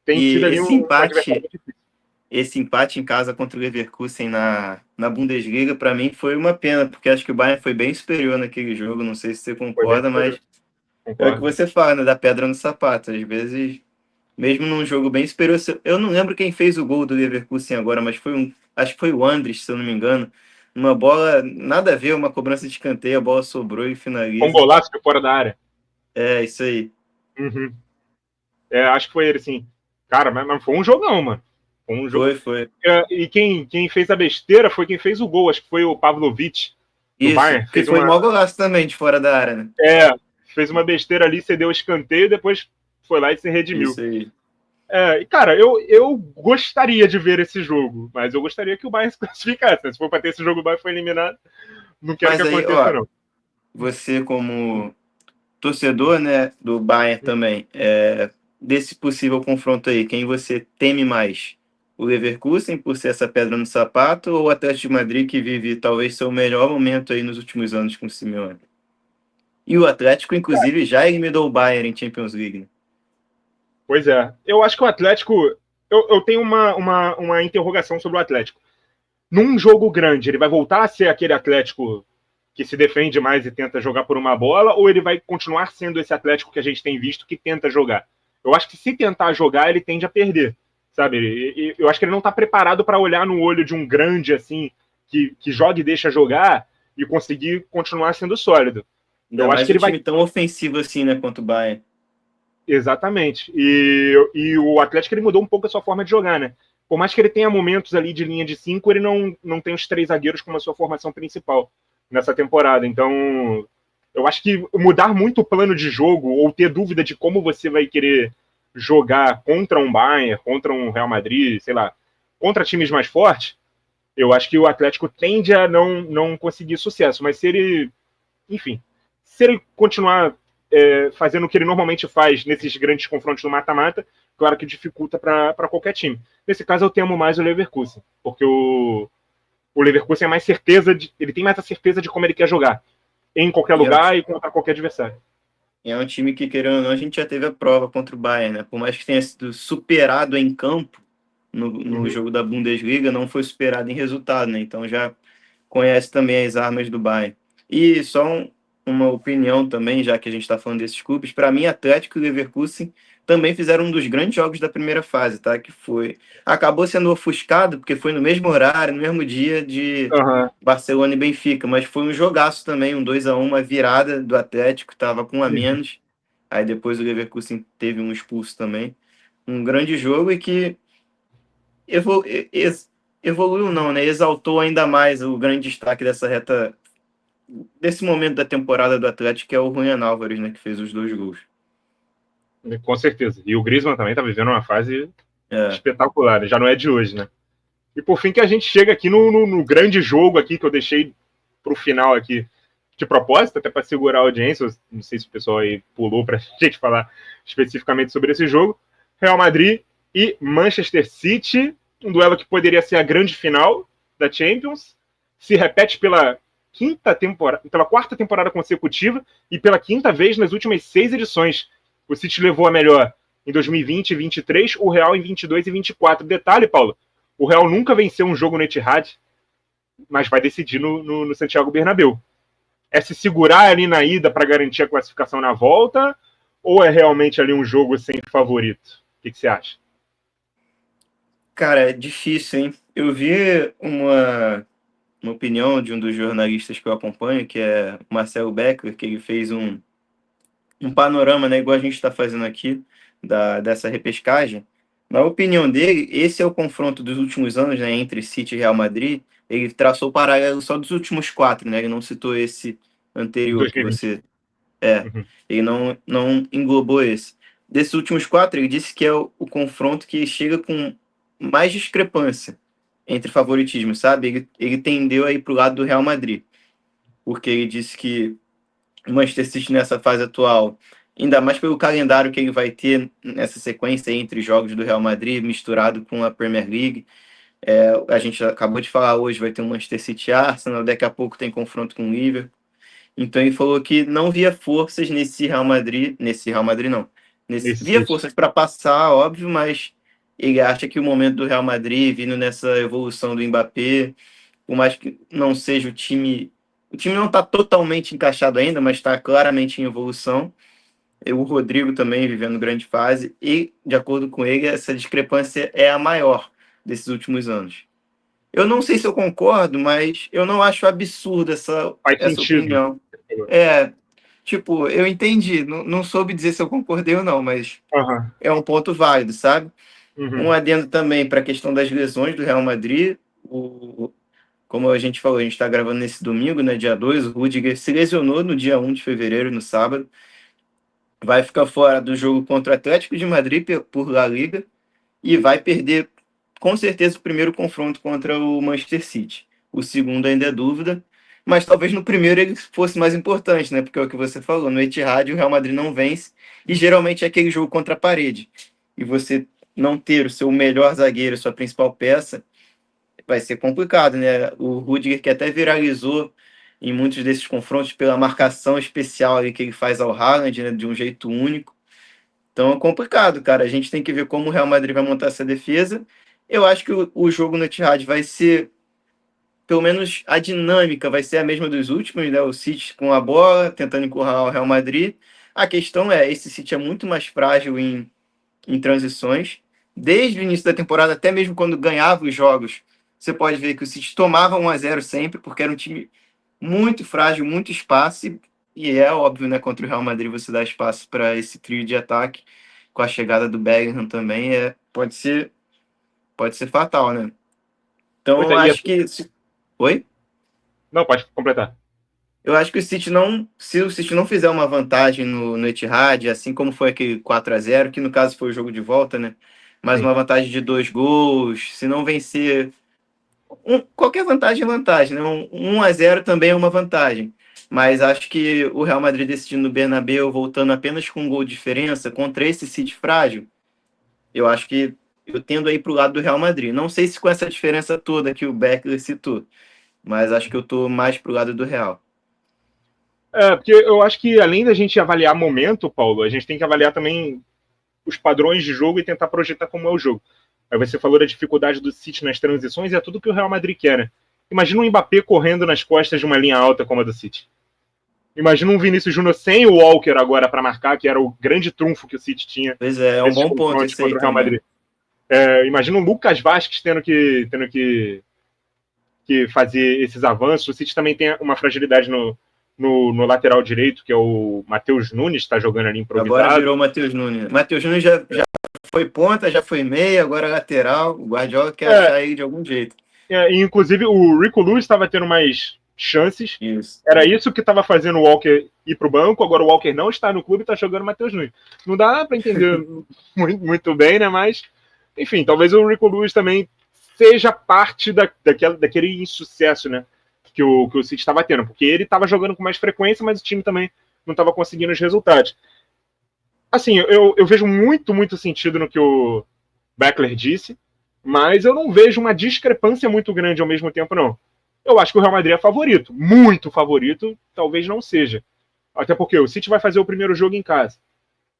tem sido ali um adversário difícil. Esse empate em casa contra o Leverkusen na Bundesliga, para mim, foi uma pena, porque acho que o Bayern foi bem superior naquele jogo. Não sei se você concorda, mas é o que você fala, né? Da pedra no sapato. Às vezes, mesmo num jogo bem superior. Eu não lembro quem fez o gol do Leverkusen agora, mas acho que foi o Andres, se eu não me engano. Uma bola, nada a ver, uma cobrança de escanteio, a bola sobrou e finaliza. Um golaço de fora da área. É, isso aí. Uhum. Acho que foi ele, sim. Cara, mas foi um jogão, mano. Foi. E quem fez a besteira foi quem fez o gol. Acho que foi o Pavlovic do Bayern. Que foi um mau golaço também, de fora da área, né? Fez uma besteira ali, cedeu o escanteio, depois foi lá e se redimiu. Isso aí. E, cara, eu gostaria de ver esse jogo, mas eu gostaria que o Bayern se classificasse. Né? Se for para ter esse jogo, o Bayern foi eliminado. Não quero que aconteça, não. Você, como torcedor, né, do Bayern também, desse possível confronto aí, quem você teme mais? O Leverkusen, por ser essa pedra no sapato, ou o Atlético de Madrid, que vive talvez seu melhor momento aí nos últimos anos com o Simeone? E o Atlético, inclusive, já eliminou o Bayern em Champions League. Né? Pois é. Eu acho que o Atlético... Eu tenho uma interrogação sobre o Atlético. Num jogo grande, ele vai voltar a ser aquele Atlético que se defende mais e tenta jogar por uma bola, ou ele vai continuar sendo esse Atlético que a gente tem visto que tenta jogar? Eu acho que se tentar jogar, ele tende a perder, sabe? Eu acho que ele não está preparado para olhar no olho de um grande assim, que joga e deixa jogar e conseguir continuar sendo sólido. Eu acho que ele vai tão ofensivo assim, né, quanto o Bayern. Exatamente. E o Atlético ele mudou um pouco a sua forma de jogar, né? Por mais que ele tenha momentos ali de linha de 5, ele não tem os 3 zagueiros como a sua formação principal nessa temporada. Então, eu acho que mudar muito o plano de jogo ou ter dúvida de como você vai querer jogar contra um Bayern, contra um Real Madrid, sei lá, contra times mais fortes, eu acho que o Atlético tende a não conseguir sucesso. Mas se ele, enfim, se ele continuar fazendo o que ele normalmente faz nesses grandes confrontos no mata-mata, claro que dificulta para qualquer time. Nesse caso, eu temo mais o Leverkusen, porque o Leverkusen é mais certeza, ele tem mais a certeza de como ele quer jogar, em qualquer lugar e contra qualquer adversário. É um time que, querendo ou não, a gente já teve a prova contra o Bayern, né? Por mais que tenha sido superado em campo no jogo da Bundesliga, não foi superado em resultado, né? Então já conhece também as armas do Bayern. E só uma opinião também, já que a gente está falando desses clubes, para mim, Atlético e Leverkusen também fizeram um dos grandes jogos da primeira fase, tá? Que acabou sendo ofuscado, porque foi no mesmo horário, no mesmo dia de Barcelona e Benfica, mas foi um jogaço também, um 2-1, uma virada do Atlético, estava com um a menos, aí depois o Leverkusen teve um expulso também. Um grande jogo e que evoluiu não, né? Exaltou ainda mais o grande destaque desse momento da temporada do Atlético, que é o Julián Álvares, né? Que fez os 2 gols. Com certeza. E o Griezmann também está vivendo uma fase espetacular, já não é de hoje, né? E por fim que a gente chega aqui no grande jogo aqui que eu deixei para o final aqui de propósito, até para segurar a audiência, não sei se o pessoal aí pulou para a gente falar especificamente sobre esse jogo, Real Madrid e Manchester City, um duelo que poderia ser a grande final da Champions, se repete pela quarta temporada consecutiva e pela 5ª vez nas últimas 6 edições. O City levou a melhor em 2020 e 2023, o Real em 22 e 24. Detalhe, Paulo, o Real nunca venceu um jogo no Etihad, mas vai decidir no Santiago Bernabéu. É se segurar ali na ida para garantir a classificação na volta, ou é realmente ali um jogo sem favorito? O que você acha? Cara, é difícil, hein? Eu vi uma opinião de um dos jornalistas que eu acompanho, que é o Marcelo Beckler, que ele fez um panorama, né, igual a gente está fazendo aqui, dessa repescagem. Na opinião dele, esse é o confronto dos últimos anos, né, entre City e Real Madrid. Ele traçou o paralelo só dos últimos quatro, né? Ele não citou esse anterior que 2020. você... É, Uhum. ele não englobou esse. Desses últimos quatro, ele disse que é o confronto que chega com mais discrepância entre favoritismo, sabe? Ele tendeu aí para o lado do Real Madrid, porque ele disse que o Manchester City nessa fase atual, ainda mais pelo calendário que ele vai ter nessa sequência entre jogos do Real Madrid misturado com a Premier League. A gente acabou de falar hoje, vai ter um Manchester City e Arsenal, daqui a pouco tem confronto com o Liverpool. Então ele falou que não via forças nesse Real Madrid não, Nesse via City. forças para passar, óbvio, mas ele acha que o momento do Real Madrid, vindo nessa evolução do Mbappé, por mais que não seja o time não está totalmente encaixado ainda, mas está claramente em evolução. O Rodrigo também vivendo grande fase, e, de acordo com ele, essa discrepância é a maior desses últimos anos. Eu não sei se eu concordo, mas eu não acho absurda Faz essa sentido. opinião. É, tipo, eu entendi, não soube dizer se eu concordei ou não, mas Aham. é um ponto válido, sabe? Um Uhum. adendo também para a questão das lesões do Real Madrid. Como a gente falou, a gente está gravando nesse domingo, né, dia 2. O Rudiger se lesionou no dia 1 de fevereiro, no sábado. Vai ficar fora do jogo contra o Atlético de Madrid por La Liga e vai perder, com certeza, o primeiro confronto contra o Manchester City. O segundo ainda é dúvida, mas talvez no primeiro ele fosse mais importante, né? Porque é o que você falou, no Etihad o Real Madrid não vence e geralmente é aquele jogo contra a parede. E você não ter o seu melhor zagueiro, sua principal peça, vai ser complicado, né? O Rudiger, que até viralizou em muitos desses confrontos pela marcação especial ali que ele faz ao Haaland, né? De um jeito único. Então é complicado, cara. A gente tem que ver como o Real Madrid vai montar essa defesa. Eu acho que o jogo no Etihad vai ser, pelo menos a dinâmica vai ser a mesma dos últimos, né? O City com a bola, tentando encurralar o Real Madrid. A questão é, esse City é muito mais frágil em transições. Desde o início da temporada, até mesmo quando ganhava os jogos, você pode ver que o City tomava 1-0 sempre, porque era um time muito frágil, muito espaço, e é óbvio, né, contra o Real Madrid você dá espaço para esse trio de ataque, com a chegada do Bellingham também, pode ser fatal, né? Pois Então, é, acho que... Oi? não, pode completar. Eu acho que o City não, se o City não fizer uma vantagem no Etihad, assim como foi aquele 4-0, que no caso foi o jogo de volta, né? Mas Sim. uma vantagem de 2 gols, se não vencer, qualquer vantagem é vantagem, né? 1-0 também é uma vantagem. Mas acho que o Real Madrid decidindo no Bernabéu, voltando apenas com um gol de diferença contra esse City frágil, eu acho que eu tendo aí para o lado do Real Madrid. Não sei se com essa diferença toda que o Beckler citou, mas acho que eu tô mais pro lado do Real. Porque eu acho que além da gente avaliar momento, Paulo, a gente tem que avaliar também os padrões de jogo e tentar projetar como é o jogo. Aí você falou da dificuldade do City nas transições e é tudo que o Real Madrid quer, né? Imagina um Mbappé correndo nas costas de uma linha alta como a do City. Imagina um Vinícius Júnior sem o Walker agora para marcar, que era o grande trunfo que o City tinha Pois é um nesses bom ponto confrontos esse aí contra o Real também. Madrid. Imagina o Lucas Vasquez tendo que fazer esses avanços. O City também tem uma fragilidade no lateral direito, que é o Matheus Nunes, está jogando ali Agora improvisado. virou o Matheus Nunes. Matheus Nunes já foi ponta, já foi meia, agora é lateral. O Guardiola quer É, achar ele de algum jeito. inclusive, o Rico Lewis estava tendo mais chances. Isso. Era isso que estava fazendo o Walker ir para o banco. Agora o Walker não está no clube e está jogando o Matheus Nunes. Não dá para entender muito bem, né? Mas, enfim, talvez o Rico Lewis também seja parte daquele insucesso, né? Que o City estava tendo. Porque ele estava jogando com mais frequência, mas o time também não estava conseguindo os resultados. Assim, eu vejo muito sentido no que o Beckler disse, mas eu não vejo uma discrepância muito grande ao mesmo tempo, não. Eu acho que o Real Madrid é favorito, muito favorito, talvez não seja. Até porque o City vai fazer o primeiro jogo em casa.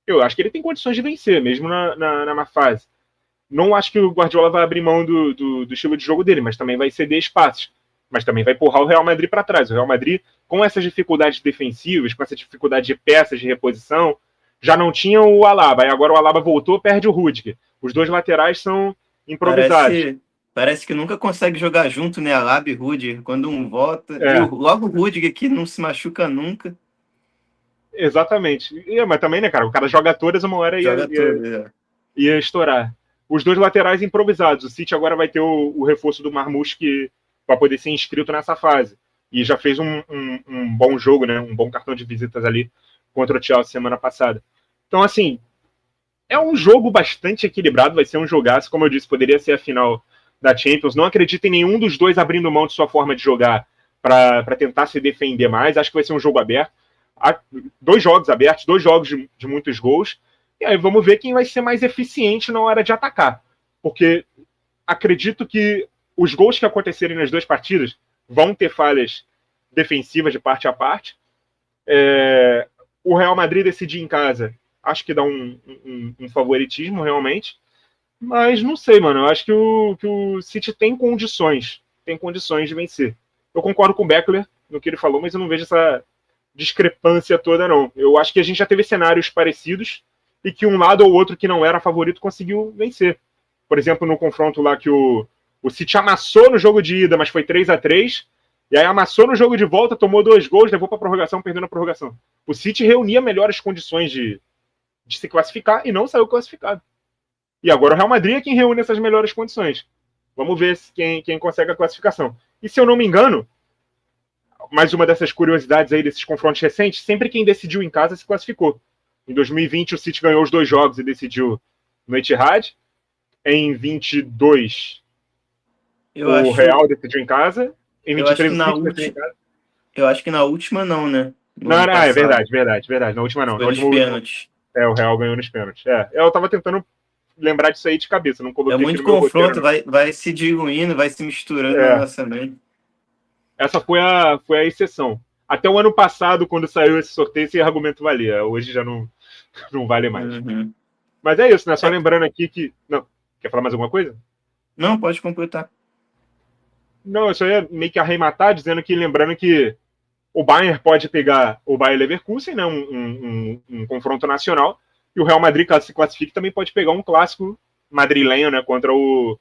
Eu acho que ele tem condições de vencer, mesmo na má fase. Não acho que o Guardiola vai abrir mão do estilo de jogo dele, mas também vai ceder espaços. Mas também vai empurrar o Real Madrid para trás. O Real Madrid, com essas dificuldades defensivas, com essa dificuldade de peças de reposição, já não tinha o Alaba. E agora o Alaba voltou, perde o Rudiger. Os dois laterais são improvisados. Parece, Parece que nunca consegue jogar junto, né? Alaba e Rudiger, quando um volta. E É, logo o Rudiger que não se machuca nunca, exatamente. Mas também, né, cara, o cara joga todas, uma hora joga todo. É. ia estourar. Os dois laterais improvisados. O City agora vai ter o reforço do Marmoush que vai poder ser inscrito nessa fase. E já fez um bom jogo, né? Um bom cartão de visitas ali contra o Chelsea semana passada. Então, assim, é um jogo bastante equilibrado, vai ser um jogaço, como eu disse, poderia ser a final da Champions. Não acredito em nenhum dos dois abrindo mão de sua forma de jogar para tentar se defender mais. Acho que vai ser um jogo aberto. Há dois jogos abertos, dois jogos de muitos gols. E aí vamos ver quem vai ser mais eficiente na hora de atacar. Porque acredito que os gols que acontecerem nas duas partidas vão ter falhas defensivas de parte a parte. O Real Madrid decidir em casa, acho que dá um favoritismo realmente. Mas não sei, mano. Eu acho que o City tem condições de vencer. Eu concordo com o Beckler no que ele falou, mas eu não vejo essa discrepância toda, não. Eu acho que a gente já teve cenários parecidos e que um lado ou outro que não era favorito conseguiu vencer. Por exemplo, no confronto lá que o City amassou no jogo de ida, mas foi 3-3, e aí amassou no jogo de volta, tomou 2 gols, levou para prorrogação, perdendo a prorrogação. O City reunia melhores condições de se classificar e não saiu classificado. E agora o Real Madrid é quem reúne essas melhores condições. Vamos ver quem consegue a classificação. E se eu não me engano, mais uma dessas curiosidades aí desses confrontos recentes, sempre quem decidiu em casa se classificou. Em 2020 o City ganhou os 2 jogos e decidiu no Etihad. Em 22 Eu o acho, Real decidiu em casa. Em eu acho que 23 o na City decidiu em última, casa. eu acho que na última não, né? No Não, ano não, é passado. verdade, verdade, verdade. Na última não. Na Foi nos última pênaltis. o Real ganhou nos pênaltis. Eu tava tentando lembrar disso aí de cabeça, não É coloquei aqui muito no meu roteiro, confronto, não. vai se diluindo, vai se misturando na É, nossa mente. essa foi a exceção. Até o ano passado, quando saiu esse sorteio, esse argumento valia. Hoje já não vale mais. Uhum. Mas é isso, né? Só É, lembrando aqui que. Não, quer falar mais alguma coisa? não, pode completar. Não, eu só ia meio que arrematar dizendo que, lembrando que o Bayern pode pegar o Bayer Leverkusen, né? Um confronto nacional, e o Real Madrid, caso se classifique, também pode pegar um clássico madrilenho, né? Contra o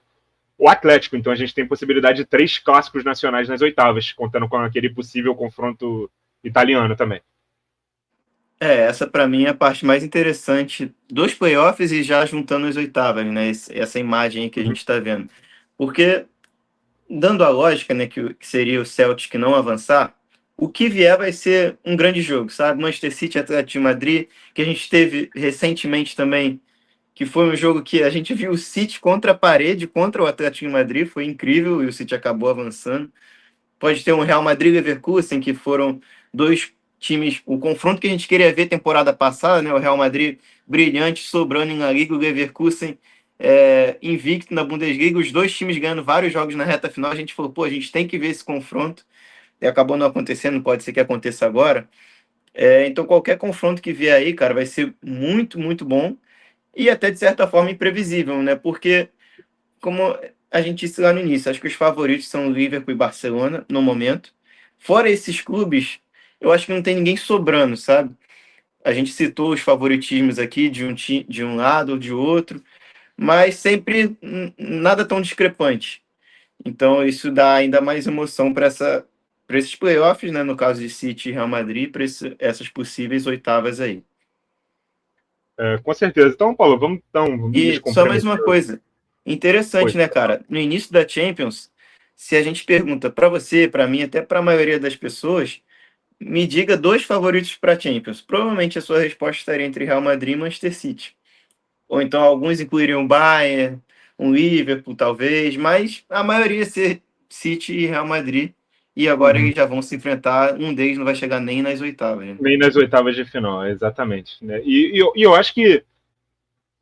Atlético. Então a gente tem possibilidade de 3 clássicos nacionais nas oitavas, contando com aquele possível confronto italiano também. Essa para mim é a parte mais interessante dos playoffs e já juntando as oitavas, né? Essa imagem aí que a gente está vendo. Porque, dando a lógica, né, que seria o Celtic não avançar, o que vier vai ser um grande jogo, sabe? Manchester City, Atlético de Madrid, que a gente teve recentemente também, que foi um jogo que a gente viu o City contra a parede, contra o Atlético de Madrid, foi incrível e o City acabou avançando. Pode ter um Real Madrid e Leverkusen, que foram dois times, o confronto que a gente queria ver temporada passada, né? O Real Madrid brilhante, sobrando na Liga, o Leverkusen invicto na Bundesliga, os dois times ganhando vários jogos na reta final. A gente falou, pô, a gente tem que ver esse confronto. E acabou não acontecendo, pode ser que aconteça agora. Então, qualquer confronto que vier aí, cara, vai ser muito, muito bom e até de certa forma imprevisível, né? Porque como a gente disse lá no início, acho que os favoritos são o Liverpool e Barcelona no momento. Fora esses clubes, eu acho que não tem ninguém sobrando, sabe? A gente citou os favoritismos aqui de um lado ou de outro, mas sempre nada tão discrepante. Então isso dá ainda mais emoção para esses playoffs, né? No caso de City e Real Madrid, para essas possíveis oitavas aí. Com certeza. Então, Paulo, vamos E só mais descomprometer. uma coisa. Pois. Interessante, né, cara? No início da Champions, se a gente pergunta para você, para mim, até para a maioria das pessoas, me diga dois favoritos para a Champions. Provavelmente a sua resposta estaria entre Real Madrid e Manchester City. Ou então alguns incluiriam Bayern, um Liverpool, talvez, mas a maioria ser City e Real Madrid. E agora Uhum. eles já vão se enfrentar, um deles não vai chegar nem nas oitavas, né? Nem nas oitavas de final, exatamente. Né? E eu acho que,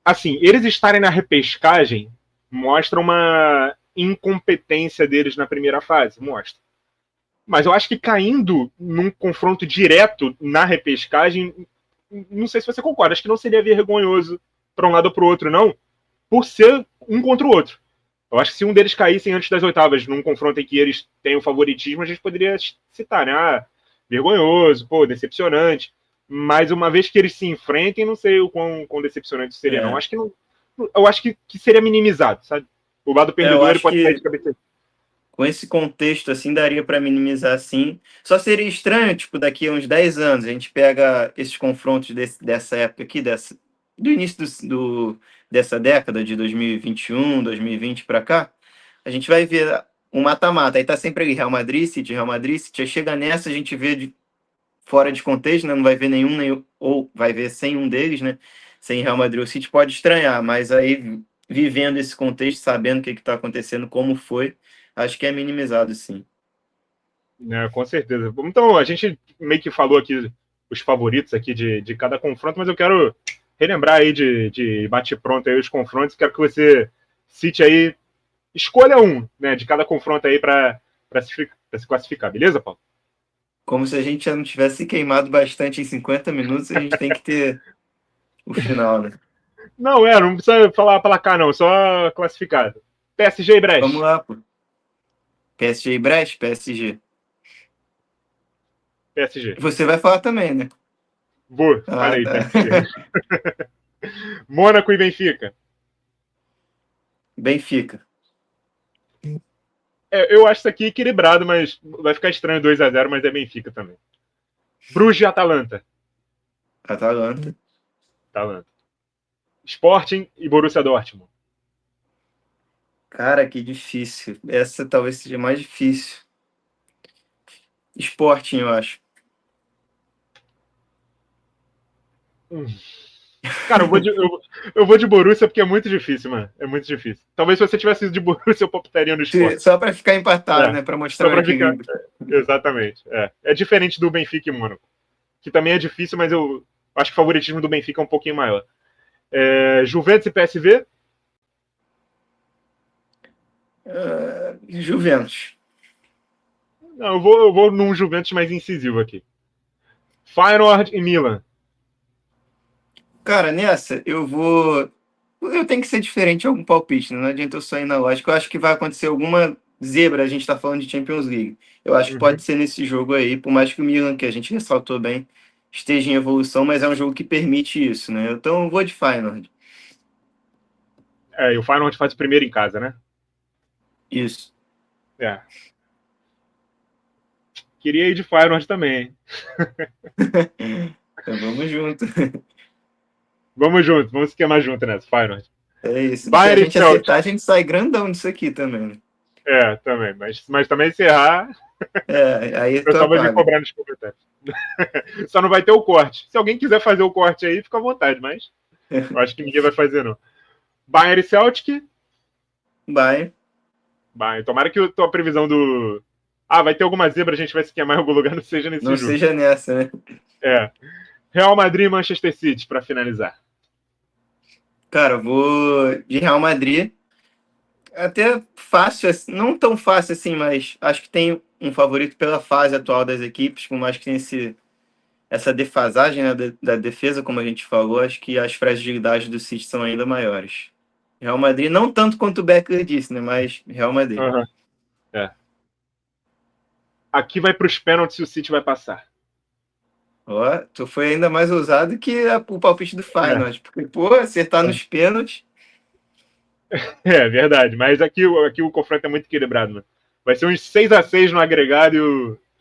assim, eles estarem na repescagem mostra uma incompetência deles na primeira fase, mostra. Mas eu acho que caindo num confronto direto na repescagem, não sei se você concorda, acho que não seria vergonhoso para um lado ou para o outro, não, por ser um contra o outro. Eu acho que se um deles caísse antes das oitavas, num confronto em que eles têm o favoritismo, a gente poderia citar, né? Vergonhoso, pô, decepcionante. Mas uma vez que eles se enfrentem, não sei o quão decepcionante seria, não. É. Acho que não. Eu acho que seria minimizado, sabe? O lado Eu perdedor, ele acho pode sair que de cabeça. com esse contexto, assim, daria para minimizar, sim. Só seria estranho, tipo, daqui a uns 10 anos, a gente pega esses confrontos dessa época aqui, do início dessa década, de 2021, 2020 para cá, a gente vai ver um mata-mata. Aí tá sempre ali, Real Madrid, City. Aí chega nessa, a gente vê fora de contexto, né? Não vai ver nenhum, ou vai ver sem um deles, né? Sem Real Madrid ou City, pode estranhar, mas aí, vivendo esse contexto, sabendo o que está acontecendo, como foi, acho que é minimizado, sim. Né, com certeza. Então, a gente meio que falou aqui os favoritos aqui de cada confronto, mas eu quero relembrar aí de bate-pronto aí os confrontos. Quero que você cite aí, escolha um, né, de cada confronto aí para se classificar, beleza, Paulo? Como se a gente já não tivesse queimado bastante em 50 minutos, a gente tem que ter o final, né? Não, não precisa falar placar, não, só classificado. PSG e Vamos Brest. lá, pô. PSG e Brest, PSG. PSG. Você vai falar também, né? Vou, Ah, falei, tá. PSG. Mônaco e Benfica. Benfica. Eu acho isso aqui equilibrado, mas vai ficar estranho 2-0, mas é Benfica também. Bruges e Atalanta. Atalanta. Atalanta. Sporting e Borussia Dortmund. Cara, que difícil. Essa talvez seja mais difícil. Sporting, eu acho. Hum. Cara, eu vou de Borussia porque é muito difícil, mano. É muito difícil. Talvez se você tivesse ido de Borussia, eu palpitaria no Sport. Só para ficar empatado, É, né? Para só mostrar o pra ficar. equilíbrio. Exatamente. É diferente do Benfica e Mônaco, que também é difícil, mas eu acho que o favoritismo do Benfica é um pouquinho maior. Juventus e PSV. Juventus. Não, eu vou num Juventus mais incisivo aqui. Feyenoord e Milan. Cara, nessa eu vou. Eu tenho que ser diferente em algum palpite, né? Não adianta eu só ir na lógica. Eu acho que vai acontecer alguma zebra. A gente tá falando de Champions League. Eu acho que Uhum. pode ser nesse jogo aí, por mais que o Milan, que a gente ressaltou bem, esteja em evolução, mas é um jogo que permite isso, né? Então eu vou de Feyenoord. E o Feyenoord faz o primeiro em casa, né? Isso. É. Queria ir de Feyenoord também, hein? Então vamos junto. Vamos junto, vamos se queimar junto nessa, Feyenoord. É isso. Se a Bayern e gente Celtic. acertar, a gente sai grandão disso aqui também, né? Também. Mas também se errar, É, aí o tu pessoal vai me apaga. cobrar nos comentários. Só não vai ter o corte. Se alguém quiser fazer o corte aí, fica à vontade, mas eu acho que ninguém vai fazer, não. Bayern e Celtic. Vai. Bayern. Tomara que a tua previsão do. Vai ter alguma zebra, a gente vai se queimar em algum lugar, não seja nesse Não jogo. seja nessa, né? É. Real Madrid e Manchester City, para finalizar. Cara, eu vou de Real Madrid. Até fácil, não tão fácil assim, mas acho que tem um favorito pela fase atual das equipes, por mais que tenha essa defasagem, né, da defesa, como a gente falou, acho que as fragilidades do City são ainda maiores. Real Madrid, não tanto quanto o Becker disse, né, mas Real Madrid. Uhum. Aqui vai para os pênaltis e o City vai passar. Ó, tu foi ainda mais ousado que o palpite do É. Feyenoord, porque, pô, acertar nos pênaltis. É verdade, mas aqui o confronto é muito equilibrado, mano. Vai ser uns 6-6 no agregado e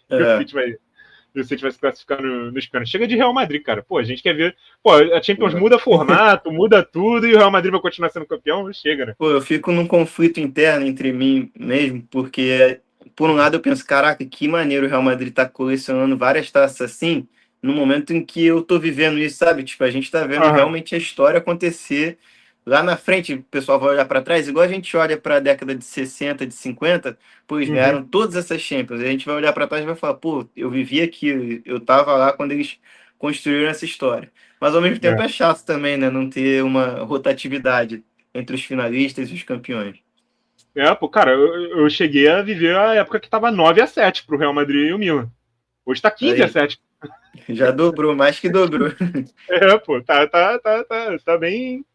É, o City vai se classificar nos pênaltis. Chega de Real Madrid, cara. Pô, a gente quer ver. Pô, a Champions muda formato, muda tudo e o Real Madrid vai continuar sendo campeão. Chega, né? pô, eu fico num conflito interno entre mim mesmo, porque, por um lado, eu penso, caraca, que maneiro o Real Madrid tá colecionando várias taças assim, no momento em que eu tô vivendo isso, sabe? Tipo, a gente tá vendo Aham. realmente a história acontecer lá na frente. O pessoal vai olhar para trás, igual a gente olha para a década de 60, de 50, pois Uhum. ganharam todas essas Champions. A gente vai olhar para trás e vai falar, pô, eu vivi aqui, eu tava lá quando eles construíram essa história. Mas ao mesmo tempo É. é chato também, né? Não ter uma rotatividade entre os finalistas e os campeões. Pô, cara, eu cheguei a viver a época que tava 9-7 pro Real Madrid e o Milan. Hoje tá 15 a Aí, 7 já dobrou, mais que dobrou. Pô, tá bem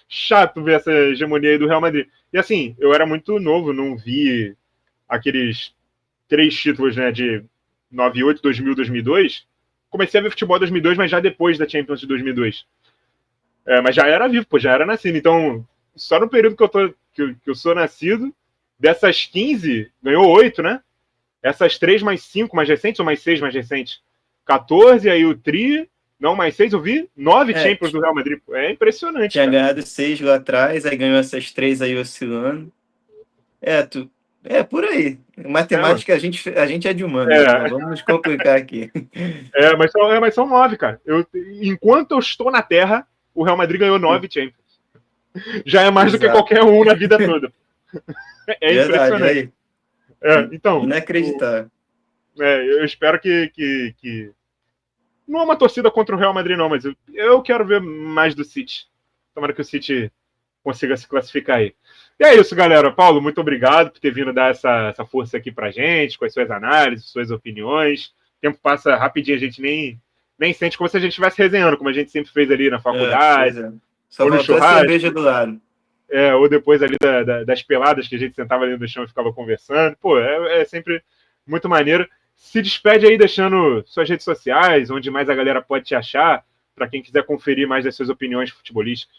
chato ver essa hegemonia aí do Real Madrid. E assim, eu era muito novo, não vi aqueles 3 títulos, né, de 98, 2000, 2002. Comecei a ver futebol em 2002, mas já depois da Champions de 2002. Mas já era vivo, pô, já era nascido. Então, só no período que eu tô que eu sou nascido. Dessas 15, ganhou 8, né? Essas 3 mais 5 mais recentes ou mais 6 mais recentes? 14, aí o Tri, não, mais 6, eu vi 9 Champions do Real Madrid. É impressionante, tinha cara. ganhado 6 lá atrás, aí ganhou essas 3 aí oscilando. Por aí. Matemática, a gente é de humanas, não É, vamos nos complicar aqui. mas são 9, cara. Enquanto eu estou na Terra, o Real Madrid ganhou 9 Champions. Já é mais do que Exato. qualquer um na vida toda. É Verdade, impressionante. aí. Então, Inacreditável. eu espero que. Não é uma torcida contra o Real Madrid, não, mas eu quero ver mais do City. Tomara que o City consiga se classificar aí. E é isso, galera. Paulo, muito obrigado por ter vindo dar essa força aqui pra gente, com as suas análises, suas opiniões. O tempo passa rapidinho, a gente nem sente como se a gente estivesse resenhando, como a gente sempre fez ali na Pois faculdade, é. Só ou no faltou a churrasco, cerveja do lado. ou depois ali das peladas que a gente sentava ali no chão e ficava conversando. Pô, é sempre muito maneiro. Se despede aí deixando suas redes sociais, onde mais a galera pode te achar, para quem quiser conferir mais das suas opiniões futebolísticas.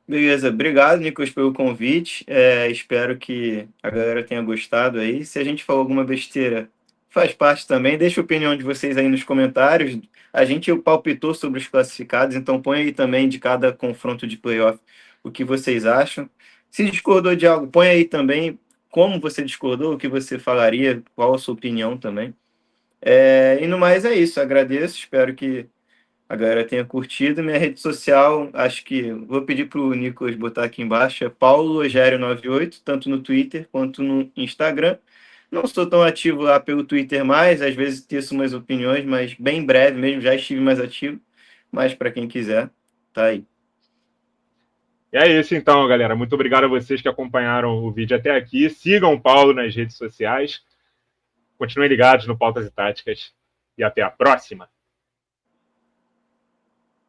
Beleza, obrigado, Nicolas, pelo convite. Espero que a galera tenha gostado aí. Se a gente falou alguma besteira, faz parte também. Deixa a opinião de vocês aí nos comentários. A gente palpitou sobre os classificados, então põe aí também de cada confronto de playoff o que vocês acham. Se discordou de algo, põe aí também como você discordou, o que você falaria, qual a sua opinião também. E no mais é isso. Agradeço, espero que a galera tenha curtido. Minha rede social, acho que vou pedir para o Nicolas botar aqui embaixo, é paulologério98, tanto no Twitter quanto no Instagram. Não sou tão ativo lá pelo Twitter mais, às vezes teço umas opiniões, mas bem breve mesmo, já estive mais ativo. Mas para quem quiser, tá aí. E é isso então, galera. Muito obrigado a vocês que acompanharam o vídeo até aqui. Sigam o Paulo nas redes sociais. Continuem ligados no Pautas e Táticas. E até a próxima.